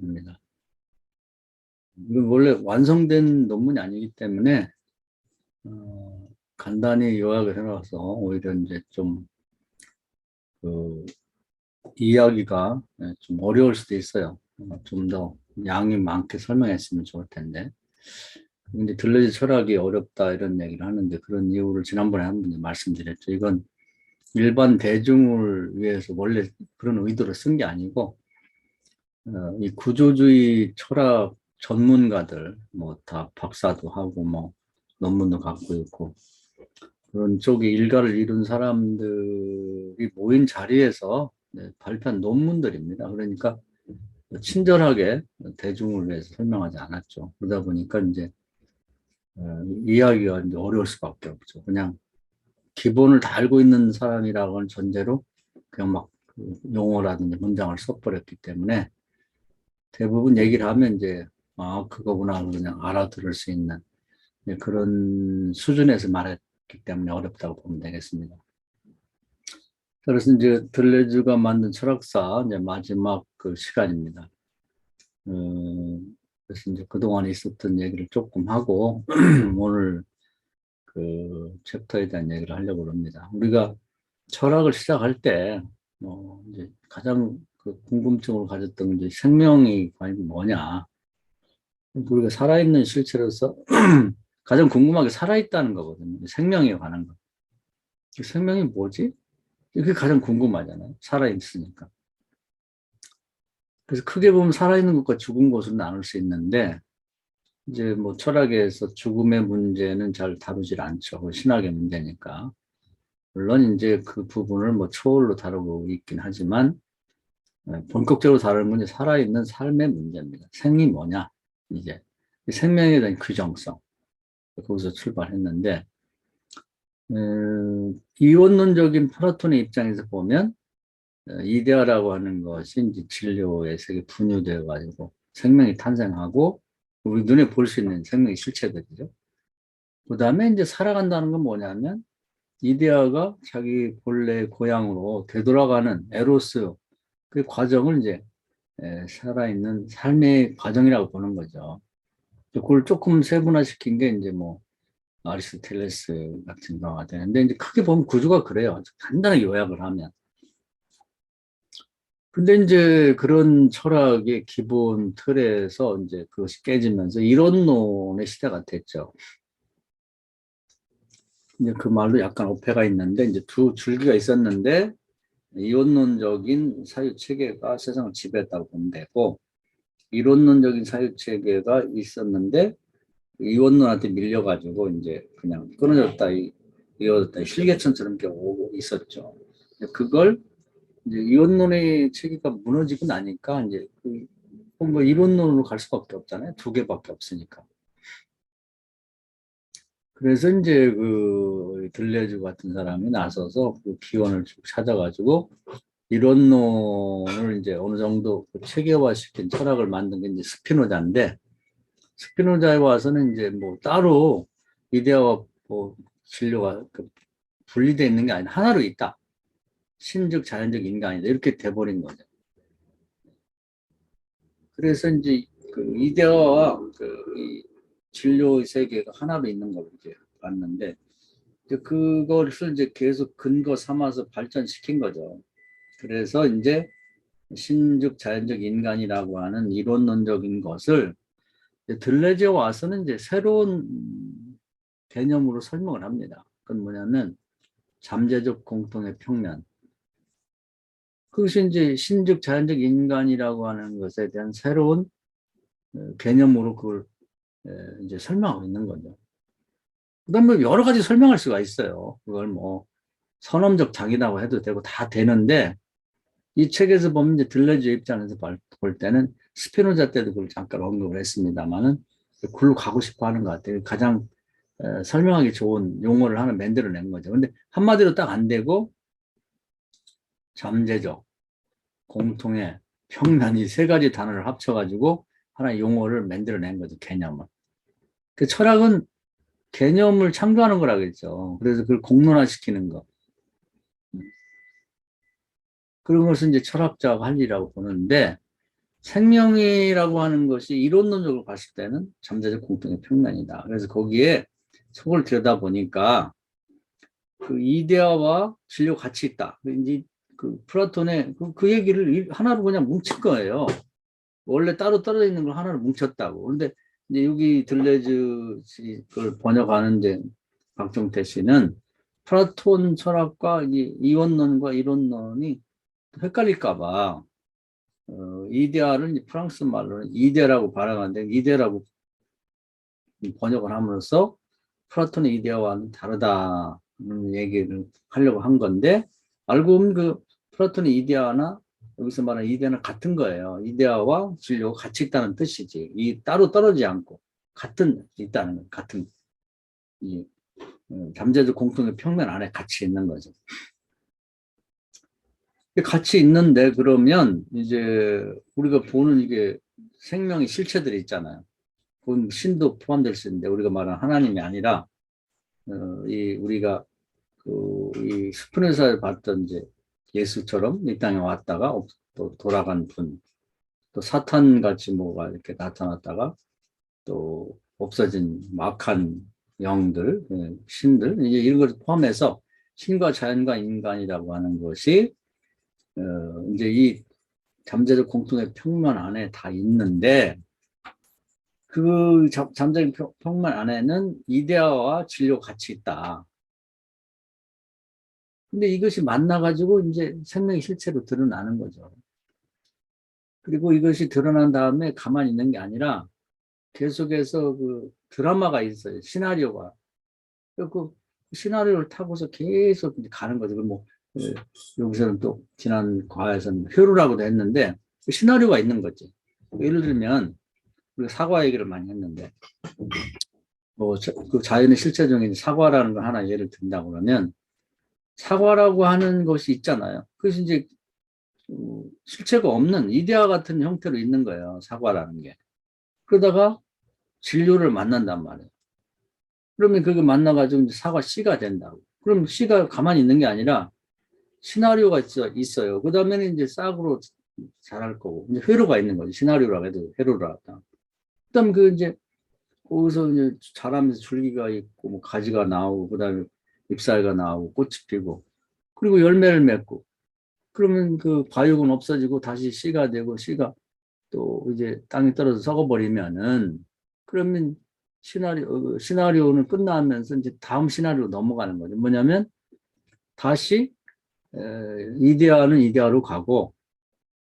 합니다. 이건 원래 완성된 논문이 아니기 때문에 간단히 요약을 해놔서 오히려 이제 좀 이야기가 좀 어려울 수도 있어요. 좀 더 양이 많게 설명했으면 좋을 텐데. 근데 들러지 철학이 어렵다 이런 얘기를 하는데 그런 이유를 지난번에 한번 말씀드렸죠. 이건 일반 대중을 위해서 원래 그런 의도로 쓴 게 아니고 이 구조주의 철학 전문가들 뭐 다 박사도 하고 뭐 논문도 갖고 있고 그런 쪽에 일가를 이룬 사람들이 모인 자리에서 발표한 논문들입니다. 그러니까 친절하게 대중을 위해서 설명하지 않았죠. 그러다 보니까 이제 이해하기가 이제 어려울 수밖에 없죠. 그냥 기본을 다 알고 있는 사람이라고는 전제로 그냥 막 용어라든지 문장을 써버렸기 때문에 대부분 얘기를 하면 이제 그거구나 그냥 알아들을 수 있는 그런 수준에서 말했기 때문에 어렵다고 보면 되겠습니다. 그래서 이제 들레즈가 만든 철학사 이제 마지막 그 시간입니다. 그래서 이제 그동안 있었던 얘기를 조금 하고 오늘 그 챕터에 대한 얘기를 하려고 합니다. 우리가 철학을 시작할 때 이제 가장 그 궁금증을 가졌던 게 생명이 과연 뭐냐. 우리가 살아있는 실체로서 가장 궁금하게 살아있다는 거거든요. 생명에 관한 거. 생명이 뭐지? 그게 가장 궁금하잖아요. 살아있으니까. 그래서 크게 보면 살아있는 것과 죽은 것으로 나눌 수 있는데, 이제 뭐 철학에서 죽음의 문제는 잘 다루질 않죠. 그 신학의 문제니까. 물론 이제 그 부분을 뭐 초월로 다루고 있긴 하지만, 본격적으로 다루는 건 이제 살아있는 삶의 문제입니다. 생이 뭐냐? 이제. 생명에 대한 규정성. 거기서 출발했는데, 이원론적인 플라톤의 입장에서 보면, 이데아라고 하는 것이 이제 진료의 세계 분유되어 가지고 생명이 탄생하고 우리 눈에 볼 수 있는 생명의 실체들이죠. 그 다음에 이제 살아간다는 건 뭐냐면 이데아가 자기 본래 고향으로 되돌아가는 에로스 그 과정을 이제 살아있는 삶의 과정이라고 보는 거죠. 그걸 조금 세분화시킨 게 이제 뭐 아리스토텔레스 같은 경우가 되는데 이제 크게 보면 구조가 그래요. 간단하게 요약을 하면. 근데 이제 그런 철학의 기본 틀에서 이제 그것이 깨지면서 이론론의 시대가 됐죠. 이제 그 말로 약간 어폐가 있는데 이제 두 줄기가 있었는데 이론론적인 사유 체계가 세상을 지배했다고 보면 되고 이론론적인 사유 체계가 있었는데 이원론한테 밀려가지고 이제 그냥 끊어졌다 이어졌다 실개천처럼 이렇게 오고 있었죠. 그걸 이제 이원론의 체계가 무너지고 나니까 이제 뭐 이론론으로 갈 수밖에 없잖아요. 두 개밖에 없으니까. 그래서 이제 그 들레즈 같은 사람이 나서서 그 기원을 쭉 찾아가지고 이론론을 이제 어느 정도 그 체계화시킨 철학을 만든 게 이제 스피노자인데 스피노자에 와서는 이제 뭐 따로 이데아와 뭐 진료가 분리되어 있는 게 아니라 하나로 있다. 신적 자연적 인간이다. 이렇게 돼버린 거죠. 그래서 이제 그 이데아와 그 진료의 세계가 하나로 있는 걸 이제 봤는데 이제 그것을 이제 계속 근거 삼아서 발전시킨 거죠. 그래서 이제 신적 자연적 인간이라고 하는 이론론적인 것을 들레즈에 와서는 이제 새로운 개념으로 설명을 합니다. 그건 뭐냐면 잠재적 공통의 평면. 그것이 이제 신적 자연적 인간이라고 하는 것에 대한 새로운 개념으로 그걸 이제 설명하고 있는 거죠. 그다음에 여러 가지 설명할 수가 있어요. 그걸 뭐 선험적 자기라고 해도 되고 다 되는데 이 책에서 보면 이제 들레즈 입장에서 볼 때는 스피노자 때도 그걸 잠깐 언급을 했습니다만은 글로 가고 싶어 하는 것 같아요. 가장 설명하기 좋은 용어를 하나 만들어낸 거죠. 근데 한마디로 딱 안 되고 잠재적, 공통의, 평면 이 세 가지 단어를 합쳐가지고 하나의 용어를 만들어낸 거죠. 개념을. 그 철학은 개념을 창조하는 거라겠죠. 그래서 그걸 공론화시키는 거. 그런 것은 이제 철학자가 할 일이라고 보는데 생명이라고 하는 것이 이론론적으로 봤을 때는 잠재적 공통의 평면이다. 그래서 거기에 속을 들여다보니까 그 이데아와 진리가 같이 있다. 이제 그 플라톤의 그 얘기를 하나로 그냥 뭉친 거예요. 원래 따로 떨어져 있는 걸 하나로 뭉쳤다고. 그런데 이제 여기 들레즈 걸 번역하는데 박종태 씨는 플라톤 철학과 이원론과 이론론이 헷갈릴까봐 이데아를 프랑스 말로는 이데라고 발음하는데 이데라고 번역을 함으로써 플라톤의 이데아와는 다르다는 얘기를 하려고 한 건데 알고 보면 그 플라톤의 이데아나 여기서 말하는 이데아는 같은 거예요. 이데아와 진료가 같이 있다는 뜻이지. 이 따로 떨어지지 않고 같은 있다는 거, 같은 이 잠재적 공통의 평면 안에 같이 있는 거죠. 같이 있는데 그러면 이제 우리가 보는 이게 생명의 실체들이 있잖아요. 그건 신도 포함될 수 있는데 우리가 말하는 하나님이 아니라 이 우리가 이 스푸른사를 봤던 이제 예수처럼 이 땅에 왔다가 또 돌아간 분, 또 사탄 같이 뭐가 이렇게 나타났다가 또 없어진 막한 영들, 신들 이제 이런 걸 포함해서 신과 자연과 인간이라고 하는 것이 이제 이 잠재적 공통의 평면 안에 다 있는데 그 잠재적 평면 안에는 이데아와 진료가 같이 있다. 근데 이것이 만나가지고 이제 생명의 실체로 드러나는 거죠. 그리고 이것이 드러난 다음에 가만히 있는 게 아니라 계속해서 그 드라마가 있어요. 시나리오가. 그 시나리오를 타고서 계속 가는 거죠. 뭐, 여기서는 또 지난 과에서는 회로라고도 했는데 그 시나리오가 있는 거지. 예를 들면 우리가 사과 얘기를 많이 했는데 뭐 그 자연의 실체 중에 사과라는 걸 하나 예를 든다고 그러면 사과라고 하는 것이 있잖아요. 그것이 이제 실체가 없는 이데아 같은 형태로 있는 거예요. 사과라는 게. 그러다가 진료를 만난단 말이에요. 그러면 그게 만나가지고 이제 사과 씨가 된다고. 그럼 씨가 가만히 있는 게 아니라 시나리오가 있어요. 그 다음에는 이제 싹으로 자랄 거고. 이제 회로가 있는 거죠. 시나리오라고 해도 회로라. 그 다음 그 이제 거기서 이제 자라면서 줄기가 있고, 뭐 가지가 나오고, 그 다음에 잎사귀가 나오고, 꽃이 피고, 그리고 열매를 맺고, 그러면 그 과육은 없어지고 다시 씨가 되고, 씨가 또 이제 땅에 떨어져 썩어버리면은, 그러면 시나리오는 끝나면서 이제 다음 시나리오로 넘어가는 거죠. 뭐냐면, 다시, 이데아는 이데아로 가고,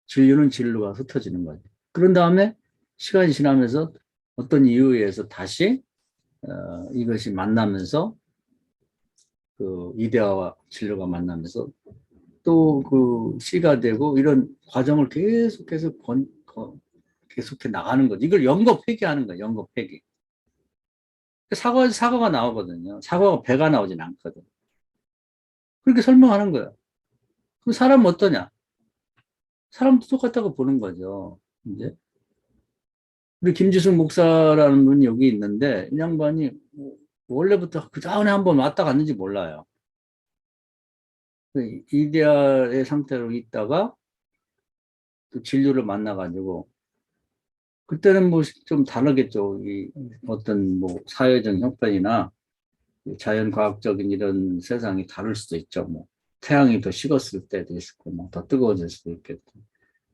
진료는 진로가 흩어지는 거죠. 그런 다음에 시간이 지나면서 어떤 이유에 의해서 다시, 이것이 만나면서, 그 이데아와 진로가 만나면서 또 그 씨가 되고 이런 과정을 계속해서 계속해 나가는 거죠. 이걸 연거폐기하는 거예요. 연거폐기. 사과가 나오거든요. 사과가 배가 나오진 않거든. 그렇게 설명하는 거예요. 그럼 사람은 어떠냐? 사람도 똑같다고 보는 거죠. 이제 우리 김지숙 목사라는 분이 여기 있는데 이 양반이 원래부터 그 전에 한번 왔다 갔는지 몰라요. 이데아의 상태로 있다가 또 진료를 만나가지고 그때는 뭐 좀 다르겠죠. 이 어떤 뭐 사회적 형편이나 자연과학적인 이런 세상이 다를 수도 있죠. 뭐 태양이 더 식었을 때도 있고, 뭐 더 뜨거워질 수도 있겠고,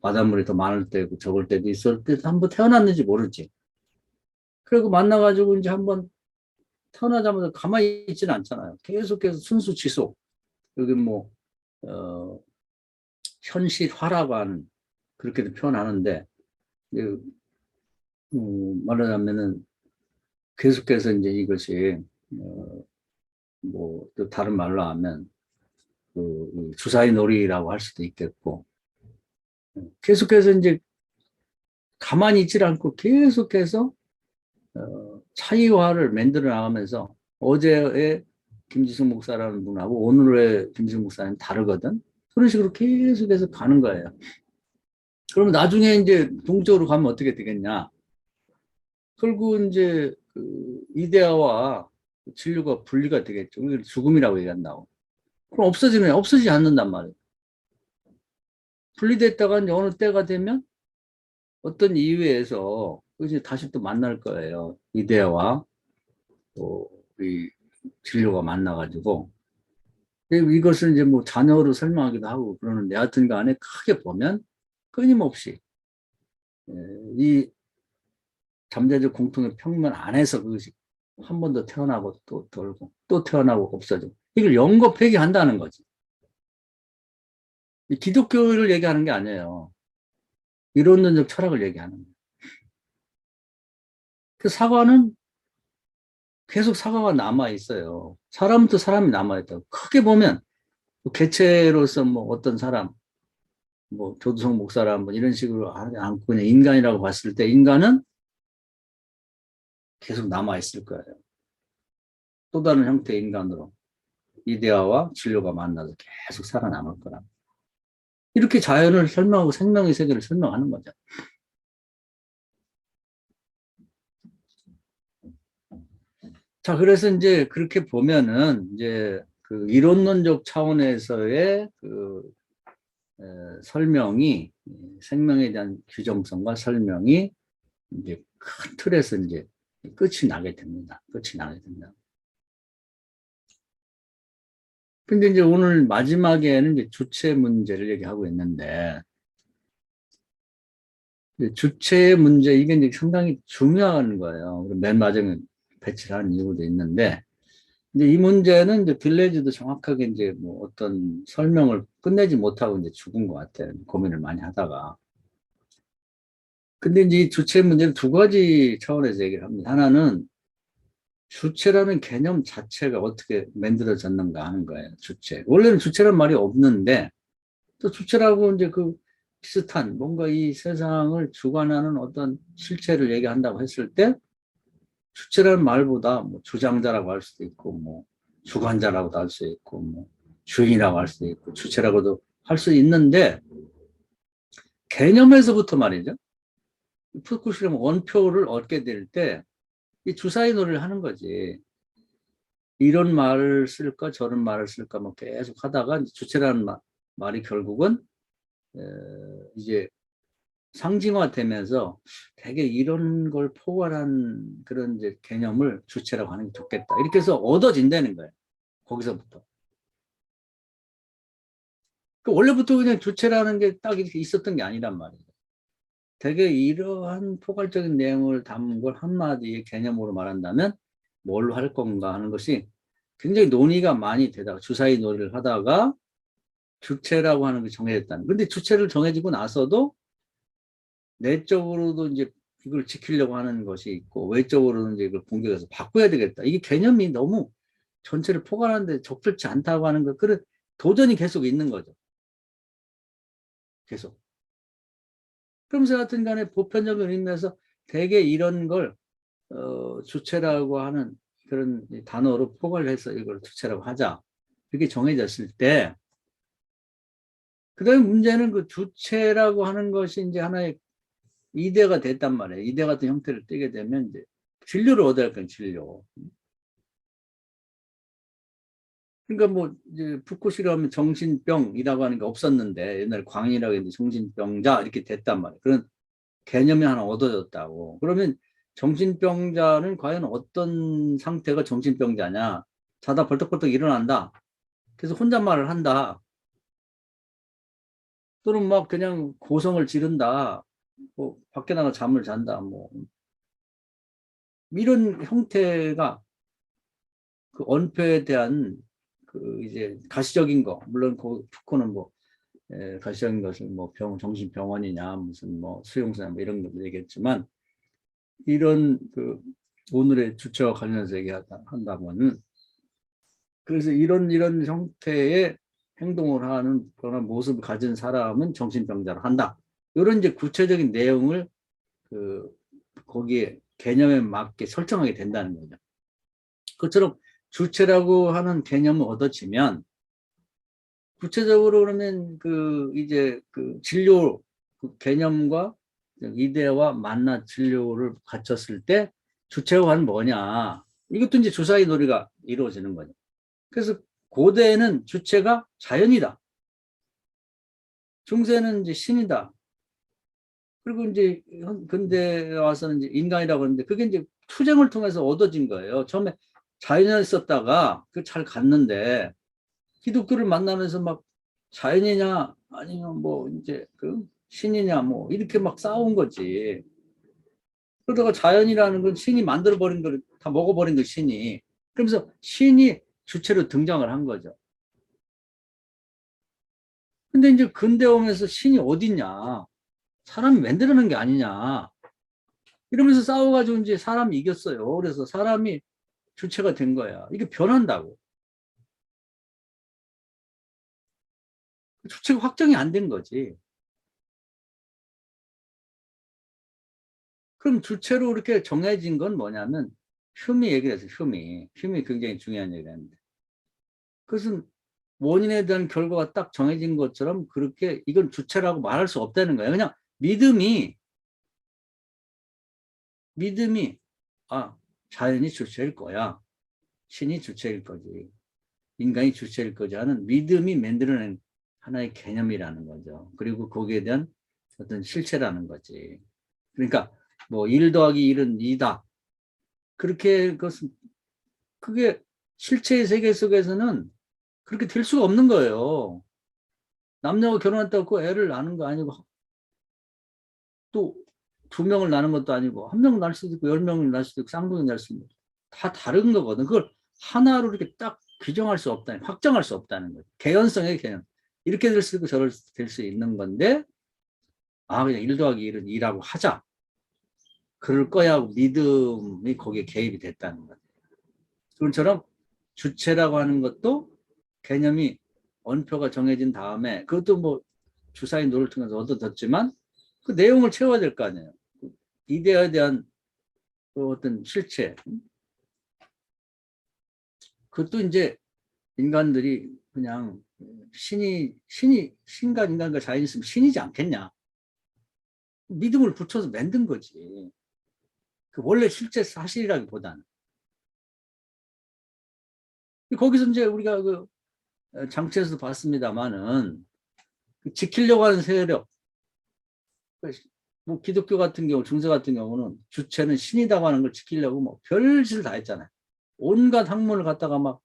바닷물이 더 많을 때고 적을 때도 있을 때 한번 태어났는지 모르지. 그리고 만나가지고 이제 한번 태어나자마자 가만히 있지는 않잖아요. 계속해서 순수 지속. 여기 뭐 현실화라고 하는 그렇게도 표현하는데 말하자면은 계속해서 이제 이것이 뭐 또 다른 말로 하면 그 주사위 놀이라고 할 수도 있겠고 계속해서 이제 가만히 있질 않고 계속해서 차이화를 만들어 나가면서 어제의 김지숙 목사라는 분하고 오늘의 김지숙 목사는 다르거든. 그런 식으로 계속해서 가는 거예요. 그러면 나중에 이제 동적으로 가면 어떻게 되겠냐? 결국 이제 그 이데아와 진료가 분리가 되겠죠. 이걸 죽음이라고 얘기한다고. 그럼 없어지지 않는단 말이에요. 분리됐다가 이제 어느 때가 되면 어떤 이유에서 이제 다시 또 만날 거예요. 이데아와 이 진료가 만나가지고. 이것을 이제 뭐 자녀로 설명하기도 하고 그러는데 하여튼 간에 크게 보면 끊임없이 이 잠재적 공통의 평면 안에서 그것이 한 번 더 태어나고 또 돌고 또 태어나고 없어지고 이걸 연거폐기한다는 거지. 이 기독교를 얘기하는 게 아니에요. 이론론적 철학을 얘기하는 거예요. 그 사과는 계속 사과가 남아 있어요. 사람도 사람이 남아 있다고. 크게 보면 개체로서 뭐 어떤 사람, 뭐 조두성 목사람 뭐 이런 식으로 안고 그냥 인간이라고 봤을 때 인간은 계속 남아 있을 거예요. 또 다른 형태의 인간으로 이데아와 진료가 만나서 계속 살아남을 거라. 이렇게 자연을 설명하고 생명의 세계를 설명하는 거죠. 자, 그래서 이제 그렇게 보면은 이제 그 이론론적 차원에서의 그 설명이 생명에 대한 규정성과 설명이 이제 큰 틀에서 이제 끝이 나게 됩니다. 끝이 나게 됩니다. 근데 이제 오늘 마지막에는 이제 주체 문제를 얘기하고 있는데, 주체의 문제, 이게 이제 상당히 중요한 거예요. 맨 마지막에 배치를 하는 이유도 있는데, 이제 이 문제는 이제 딜레이즈도 정확하게 이제 뭐 어떤 설명을 끝내지 못하고 이제 죽은 것 같아요. 고민을 많이 하다가. 근데 이제 이 주체 문제는 두 가지 차원에서 얘기를 합니다. 하나는 주체라는 개념 자체가 어떻게 만들어졌는가 하는 거예요. 주체. 원래는 주체란 말이 없는데, 또 주체라고 이제 그 비슷한 뭔가 이 세상을 주관하는 어떤 실체를 얘기한다고 했을 때, 주체라는 말보다 뭐 주장자라고 할 수도 있고, 뭐 주관자라고도 할 수 있고, 뭐 주인이라고 할 수도 있고, 주체라고도 할 수 있는데, 개념에서부터 말이죠. 푸쿠시마 원표를 얻게 될 때, 이 주사위 놀이를 하는 거지. 이런 말을 쓸까 저런 말을 쓸까 뭐 계속 하다가 주체라는 말이 결국은 이제 상징화되면서 되게 이런 걸 포괄한 그런 이제 개념을 주체라고 하는 게 좋겠다. 이렇게 해서 얻어진다는 거예요. 거기서부터. 그 원래부터 그냥 주체라는 게 딱 이렇게 있었던 게 아니란 말이에요. 되게 이러한 포괄적인 내용을 담은 걸 한마디의 개념으로 말한다면 뭘로 할 건가 하는 것이 굉장히 논의가 많이 되다가 주사위 놀이를 하다가 주체라고 하는 게 정해졌다는. 근데 주체를 정해지고 나서도 내적으로도 이제 이걸 지키려고 하는 것이 있고 외적으로는 이제 이걸 공격해서 바꿔야 되겠다. 이게 개념이 너무 전체를 포괄하는데 적절치 않다고 하는 거, 그런 도전이 계속 있는 거죠. 계속. 그러면서 하여튼 간에 보편적인 의미에서 대개 이런 걸 주체라고 하는 그런 단어로 포괄해서 이걸 주체라고 하자. 이렇게 정해졌을 때, 그 다음에 문제는 그 주체라고 하는 것이 이제 하나의 이데가 됐단 말이에요. 이데 같은 형태를 띠게 되면 이제 진료를 얻어야 할 건 진료. 그러니까 뭐 이제 푸쿠시라 하면 정신병이라고 하는 게 없었는데 옛날 광이라고 했는데 정신병자 이렇게 됐단 말이에요. 그런 개념이 하나 얻어졌다고. 그러면 정신병자는 과연 어떤 상태가 정신병자냐? 자다 벌떡벌떡 일어난다. 그래서 혼잣말을 한다. 또는 막 그냥 고성을 지른다. 뭐 밖에 나가 잠을 잔다. 뭐 이런 형태가 그 언표에 대한 그 이제 가시적인 거, 물론 그 푸코는 뭐 가시적인 것은 뭐 정신병원이냐 무슨 뭐 수용소냐 뭐 이런 것도 얘기했지만, 이런 그 오늘의 주체와 관련해서 얘기한다면은, 그래서 이런 형태의 행동을 하는 그런 모습을 가진 사람은 정신병자를 한다. 이런 이제 구체적인 내용을 그 거기에 개념에 맞게 설정하게 된다는 거죠. 그처럼 주체라고 하는 개념을 얻어지면 구체적으로 그러면 그 이제 그 진료 그 개념과 이데와 만나 진료를 갖췄을 때 주체와는 뭐냐? 이것도 이제 주사위 놀이가 이루어지는 거죠. 그래서 고대에는 주체가 자연이다. 중세는 이제 신이다. 그리고 이제 근대에 와서는 이제 인간이라고 하는데 그게 이제 투쟁을 통해서 얻어진 거예요. 처음에 자연에 있었다가 그 잘 갔는데 기독교를 만나면서 막 자연이냐 아니면 뭐 이제 그 신이냐 뭐 이렇게 막 싸운 거지. 그러다가 자연이라는 건 신이 만들어버린 걸 다 먹어버린 거 신이. 그러면서 신이 주체로 등장을 한 거죠. 근데 이제 근대 오면서 신이 어딨냐. 사람이 만들어낸 게 아니냐. 이러면서 싸워가지고 이제 사람이 이겼어요. 그래서 사람이 주체가 된 거야. 이게 변한다고. 주체가 확정이 안 된 거지. 그럼 주체로 이렇게 정해진 건 뭐냐면 흉이 얘기를 해서 흉이 굉장히 중요한 얘기를 하는데 그것은 원인에 대한 결과가 딱 정해진 것처럼 그렇게 이건 주체라고 말할 수 없다는 거예요. 그냥 믿음이 아 자연이 주체일 거야. 신이 주체일 거지. 인간이 주체일 거지 하는 믿음이 만들어낸 하나의 개념이라는 거죠. 그리고 거기에 대한 어떤 실체라는 거지. 그러니까 뭐 1 더하기 1은 2다. 그렇게 그것은 그게 실체의 세계 속에서는 그렇게 될 수가 없는 거예요. 남녀가 결혼했다고 애를 낳는 거 아니고 또 2명을 낳는 것도 아니고 1명 낳을 수도 있고 10명을 낳을 수도 있고 쌍둥이 낳을 수도 있고 다 다른 거거든. 그걸 하나로 이렇게 딱 규정할 수 없다는 확정할 수 없다는 거예요. 개연성의 개념. 이렇게 될 수 있고 저럴 될 수 있는 건데 그냥 1 더하기 1은 2라고 하자. 그럴 거야 하고 믿음이 거기에 개입이 됐다는 거예요. 그런처럼 주체라고 하는 것도 개념이 원표가 정해진 다음에 그것도 뭐 주사위 노를 통해서 얻어졌지만 그 내용을 채워야 될 거 아니에요. 이데아에 대한 그 어떤 실체. 그것도 이제 인간들이 그냥 신과 인간과 자연이 있으면 신이지 않겠냐. 믿음을 붙여서 만든 거지. 그 원래 실제 사실이라기보다는. 거기서 이제 우리가 그 장치에서도 봤습니다만은 지키려고 하는 세력, 뭐 기독교 같은 경우, 중세 같은 경우는 주체는 신이라고 하는 걸 지키려고 뭐 별짓을 다 했잖아요. 온갖 학문을 갖다가 막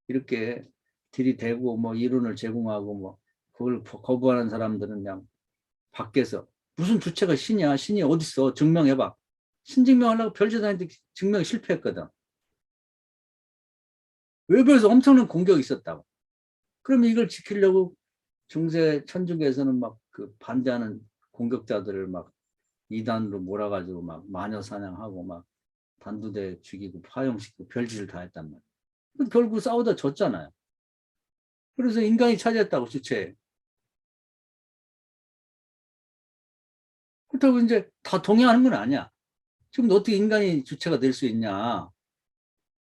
이렇게 들이대고 뭐 이론을 제공하고 뭐 그걸 거부하는 사람들은 그냥 밖에서 무슨 주체가 신이야? 신이 어딨어? 증명해봐. 신 증명하려고 별짓 다 했는데 증명이 실패했거든. 외부에서 엄청난 공격이 있었다고. 그러면 이걸 지키려고 중세 천주교에서는 막 그 반대하는 공격자들을 막 이단으로 몰아가지고 막 마녀 사냥하고 막 단두대 죽이고 파형시키고 별짓을 다 했단 말이에요. 결국 싸우다 졌잖아요. 그래서 인간이 차지했다고 주체. 그렇다고 이제 다 동의하는 건 아니야. 지금 어떻게 인간이 주체가 될 수 있냐.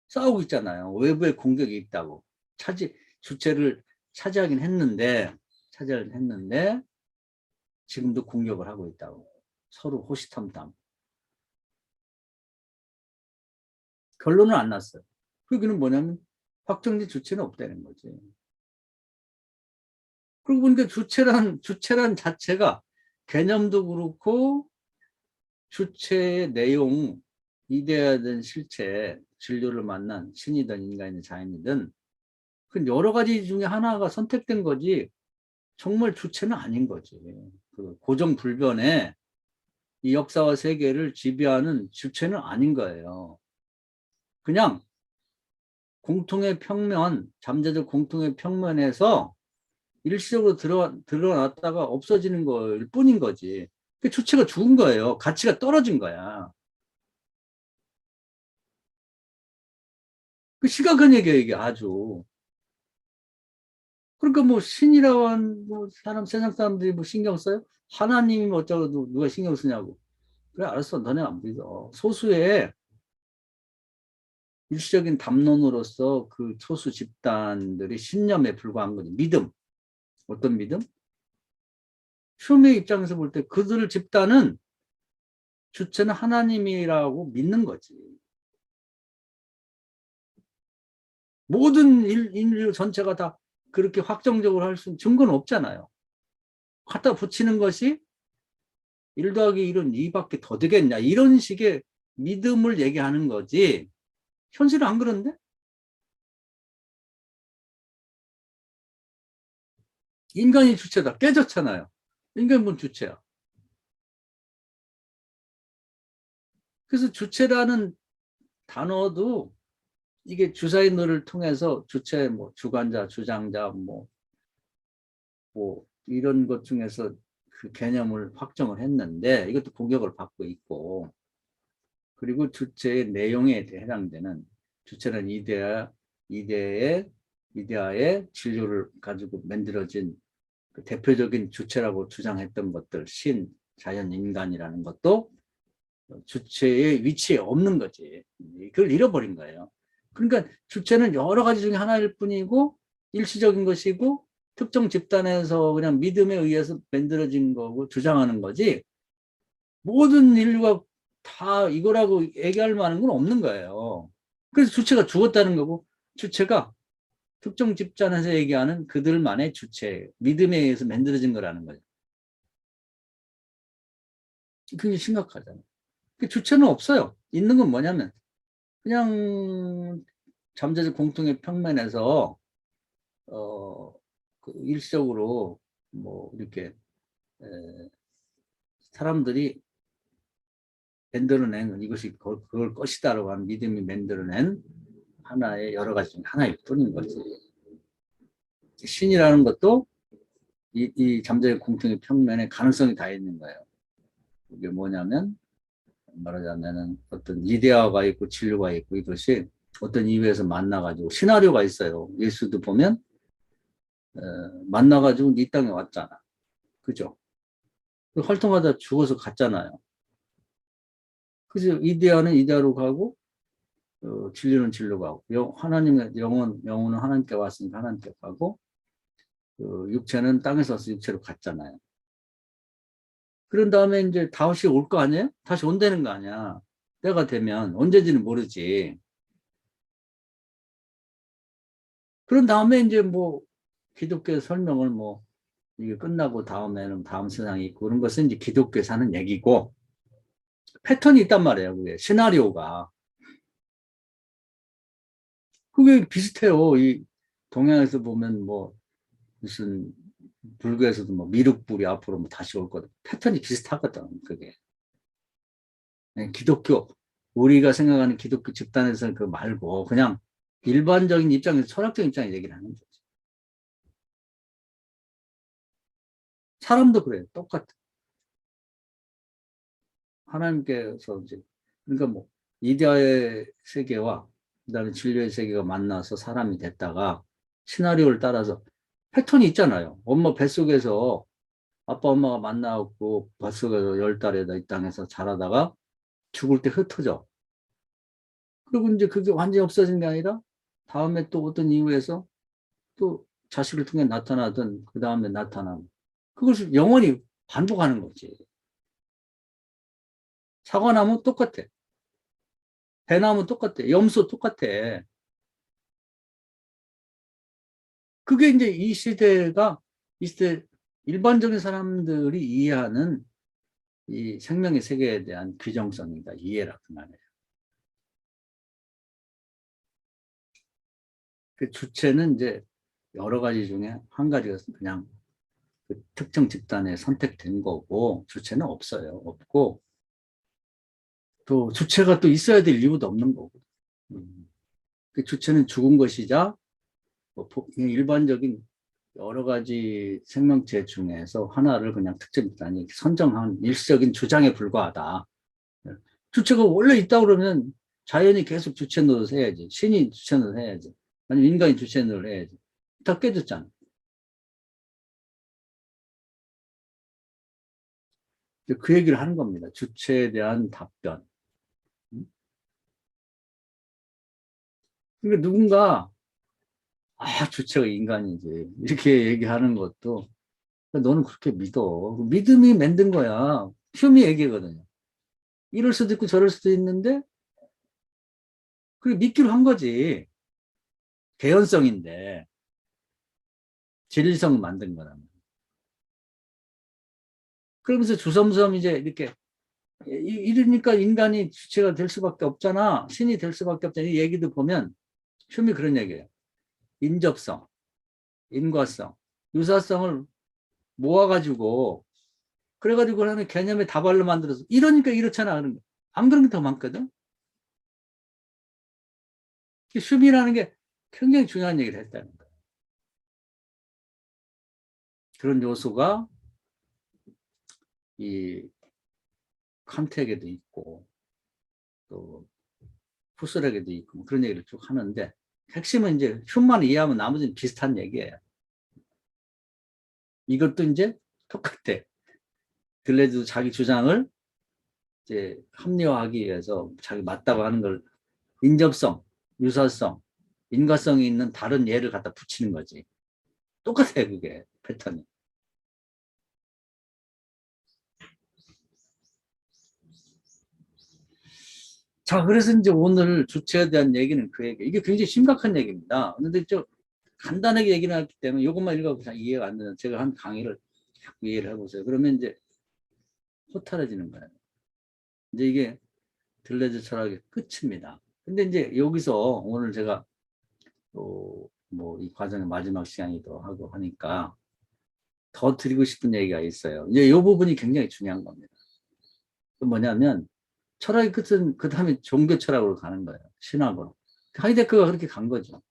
싸우고 있잖아요. 외부의 공격이 있다고. 주체를 차지하긴 했는데 지금도 공격을 하고 있다고. 서로 호시탐탐. 결론은 안 났어요. 그게는 뭐냐면 확정된 주체는 없다는 거지. 그리고 보니까 주체란 자체가 개념도 그렇고 주체의 내용, 이데아든 실체, 진료를 만난 신이든 인간이든 자연이든 그 여러 가지 중에 하나가 선택된 거지 정말 주체는 아닌 거지. 그 고정불변의 이 역사와 세계를 지배하는 주체는 아닌 거예요. 그냥 공통의 평면, 잠재적 공통의 평면에서 일시적으로 드러났다가 없어지는 걸 뿐인 거지. 그 주체가 죽은 거예요. 가치가 떨어진 거야. 그 심각한 얘기야, 이게 아주. 그러니까 뭐 신이라고 한 뭐 세상 사람들이 뭐 신경 써요? 하나님이 뭐 어쩌고 누가 신경 쓰냐고. 그래, 알았어. 너네 안 믿어. 소수의 일시적인 담론으로서 그 소수 집단들이 신념에 불과한 거지. 믿음. 어떤 믿음? 흉의 입장에서 볼 때 그들 집단은 주체는 하나님이라고 믿는 거지. 모든 인류 전체가 다 그렇게 확정적으로 할 수 있는 증거는 없잖아요. 갖다 붙이는 것이 1 더하기 1은 2밖에 더 되겠냐. 이런 식의 믿음을 얘기하는 거지. 현실은 안 그런데? 인간이 주체다. 깨졌잖아요. 인간은 뭔 주체야. 그래서 주체라는 단어도 이게 주사인어를 통해서 주체, 뭐, 주관자, 주장자, 뭐, 이런 것 중에서 그 개념을 확정을 했는데 이것도 공격을 받고 있고, 그리고 주체의 내용에 해당되는 주체는 이데아의 진료를 가지고 만들어진 그 대표적인 주체라고 주장했던 것들, 신, 자연, 인간이라는 것도 주체의 위치에 없는 거지. 그걸 잃어버린 거예요. 그러니까 주체는 여러 가지 중에 하나일 뿐이고 일시적인 것이고 특정 집단에서 그냥 믿음에 의해서 만들어진 거고 주장하는 거지, 모든 인류가 다 이거라고 얘기할 만한 건 없는 거예요. 그래서 주체가 죽었다는 거고, 주체가 특정 집단에서 얘기하는 그들만의 주체, 믿음에 의해서 만들어진 거라는 거죠. 그게 심각하잖아요. 그 주체는 없어요. 있는 건 뭐냐면 그냥 잠재적 공통의 평면에서 어, 그 일시적으로 뭐 이렇게 에, 사람들이 만들어낸, 이것이 그걸 것이다라고 하는 믿음이 만들어낸 하나의 여러 가지 중에 하나일 뿐인 거지. 신이라는 것도 이 잠재적 공통의 평면에 가능성이 다 있는 거예요. 이게 뭐냐면 말하자면은 어떤 이데아가 있고 진료가 있고 이것이 어떤 이유에서 만나가지고 시나리오가 있어요. 예수도 보면 만나가지고 이 땅에 왔잖아. 그죠? 활동하다 죽어서 갔잖아요. 그죠? 이데아는 이데아로 가고 진리는 진리로 가고 하나님의 영혼은 하나님께 왔으니까 하나님께 가고 육체는 땅에서 와서 육체로 갔잖아요. 그런 다음에 이제 다시 올 거 아니에요? 다시 온다는 거 아니야. 때가 되면 언제지는 모르지. 그런 다음에 이제 뭐 기독교 설명을 뭐 이게 끝나고 다음에는 다음 세상이 있고 그런 것은 이제 기독교에서 하는 얘기고, 패턴이 있단 말이에요. 그게 시나리오가. 그게 비슷해요. 이 동양에서 보면 뭐 무슨 불교에서도 뭐 미륵불이 앞으로 뭐 다시 올 거다. 패턴이 비슷하거든. 그게. 기독교, 우리가 생각하는 기독교 집단에서는 그 말고 그냥 일반적인 입장에서 철학적인 입장에 얘기를 하는 거죠. 사람도 그래요. 똑같아. 하나님께서 이제, 그러니까 뭐 이데아의 세계와 그다음에 진료의 세계가 만나서 사람이 됐다가 시나리오를 따라서 패턴이 있잖아요. 엄마 뱃속에서 아빠 엄마가 만나고 뱃속에서 10달에다 이 땅에서 자라다가 죽을 때 흩어져. 그리고 이제 그게 완전히 없어진 게 아니라 다음에 또 어떤 이유에서 또 자식을 통해 나타나든 그 다음에 나타나고, 그것을 영원히 반복하는 거지. 사과나무 똑같아. 대나무 똑같아. 염소 똑같아. 그게 이제 이 시대 일반적인 사람들이 이해하는 이 생명의 세계에 대한 규정성이다. 이해라 그 말이에요. 그 주체는 이제 여러 가지 중에 한 가지가 그냥 그 특정 집단에 선택된 거고, 주체는 없어요. 없고, 또 주체가 또 있어야 될 이유도 없는 거고. 그 주체는 죽은 것이자 뭐 일반적인 여러 가지 생명체 중에서 하나를 그냥 특정 집단이 선정한 일시적인 주장에 불과하다. 주체가 원래 있다 그러면 자연이 계속 주체 노릇 해야지. 신이 주체 노릇 해야지. 아니면 인간이 주체 노릇 해야지. 다 깨졌잖아. 그 얘기를 하는 겁니다. 주체에 대한 답변. 그러니까 누군가 주체가 인간이지 이렇게 얘기하는 것도, 너는 그렇게 믿어. 믿음이 만든 거야. 흉이 얘기거든요. 이럴 수도 있고 저럴 수도 있는데 그게 믿기로 한 거지. 개연성인데 진리성 만든 거라면. 그러면서 주섬주섬 이제 이렇게 이러니까 인간이 주체가 될 수밖에 없잖아. 신이 될 수밖에 없잖아. 이 얘기도 보면 흉이 그런 얘기예요. 인접성, 인과성, 유사성을 모아가지고 그래가지고 하는 개념의 다발로 만들어서 이러니까 이렇잖아. 안 그런 게 더 많거든. 흉이라는 게 굉장히 중요한 얘기를 했다는 거야. 그런 요소가 이 칸트에게도 있고 또 푸슬에게도 있고 뭐 그런 얘기를 쭉 하는데 핵심은 이제 흉만 이해하면 나머지는 비슷한 얘기예요. 이것도 이제 똑같아. 들레즈도 자기 주장을 이제 합리화하기 위해서 자기 맞다고 하는 걸 인접성, 유사성, 인과성이 있는 다른 예를 갖다 붙이는 거지. 똑같아요, 그게 패턴이. 자, 그래서 이제 오늘 주체에 대한 얘기는 그 얘기. 이게 굉장히 심각한 얘기입니다. 그런데 좀 간단하게 얘기를 하기 때문에 이것만 읽어도 잘 이해가 안 되는 제가 한 강의를 자꾸 이해를 해보세요. 그러면 이제 허탈해지는 거예요. 이제 이게 들레즈 철학의 끝입니다. 근데 이제 여기서 오늘 제가 또 뭐 이 과정의 마지막 시간이기도 하고 하니까 더 드리고 싶은 얘기가 있어요. 이제 이 부분이 굉장히 중요한 겁니다. 그 뭐냐면 철학의 끝은 그 다음에 종교 철학으로 가는 거예요. 신학으로. 하이데크가 그렇게 간 거죠.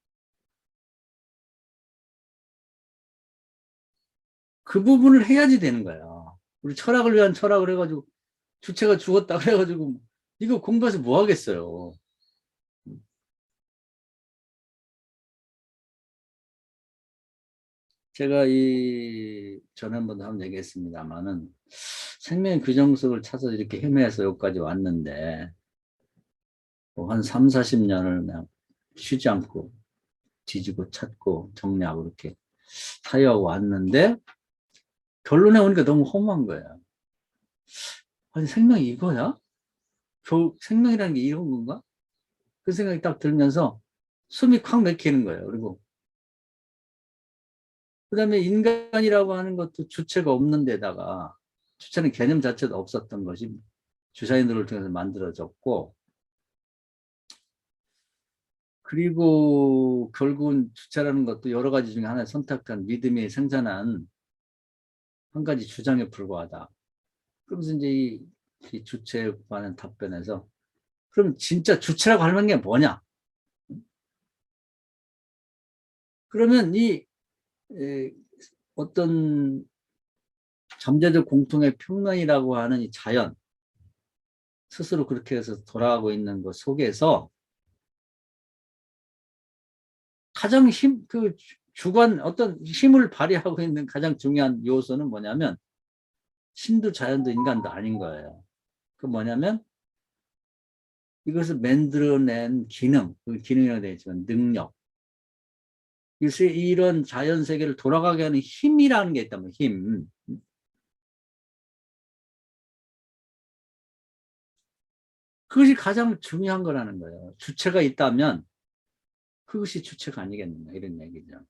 그 부분을 해야지 되는 거야. 우리 철학을 위한 철학을 해가지고 주체가 죽었다 그래가지고 이거 공부해서 뭐 하겠어요. 제가 이 전에 한번도 한번 얘기했습니다만은 생명의 규정석을 찾아서 이렇게 헤매서 여기까지 왔는데 뭐한 3, 40년을 그냥 쉬지 않고 뒤지고 찾고 정리하고 이렇게 타협하고 왔는데 결론에 오니까 너무 허무한 거예요. 아니 생명이 이거야? 생명이라는 게 이런 건가? 그 생각이 딱 들면서 숨이 콱 막히는 거예요. 그리고 그 다음에 인간이라고 하는 것도 주체가 없는 데다가 주체는 개념 자체도 없었던 것이 주사인들을 통해서 만들어졌고 그리고 결국은 주체라는 것도 여러 가지 중에 하나의 선택한 믿음이 생산한 한 가지 주장에 불과하다. 그러면서 이제 이 주체에 관한 답변에서 그럼 진짜 주체라고 할 만한 게 뭐냐? 그러면 이 에, 어떤 잠재적 공통의 평면이라고 하는 이 자연 스스로 그렇게 해서 돌아가고 있는 것 속에서 가장 주관 어떤 힘을 발휘하고 있는 가장 중요한 요소는 뭐냐면 신도 자연도 인간도 아닌 거예요. 그 뭐냐면 이것을 만들어낸 기능, 그 기능이라고 되어 있지만 능력. 이런 자연 세계를 돌아가게 하는 힘이라는 게 있다면 힘. 그것이 가장 중요한 거라는 거예요. 주체가 있다면 그것이 주체가 아니겠느냐 이런 얘기죠.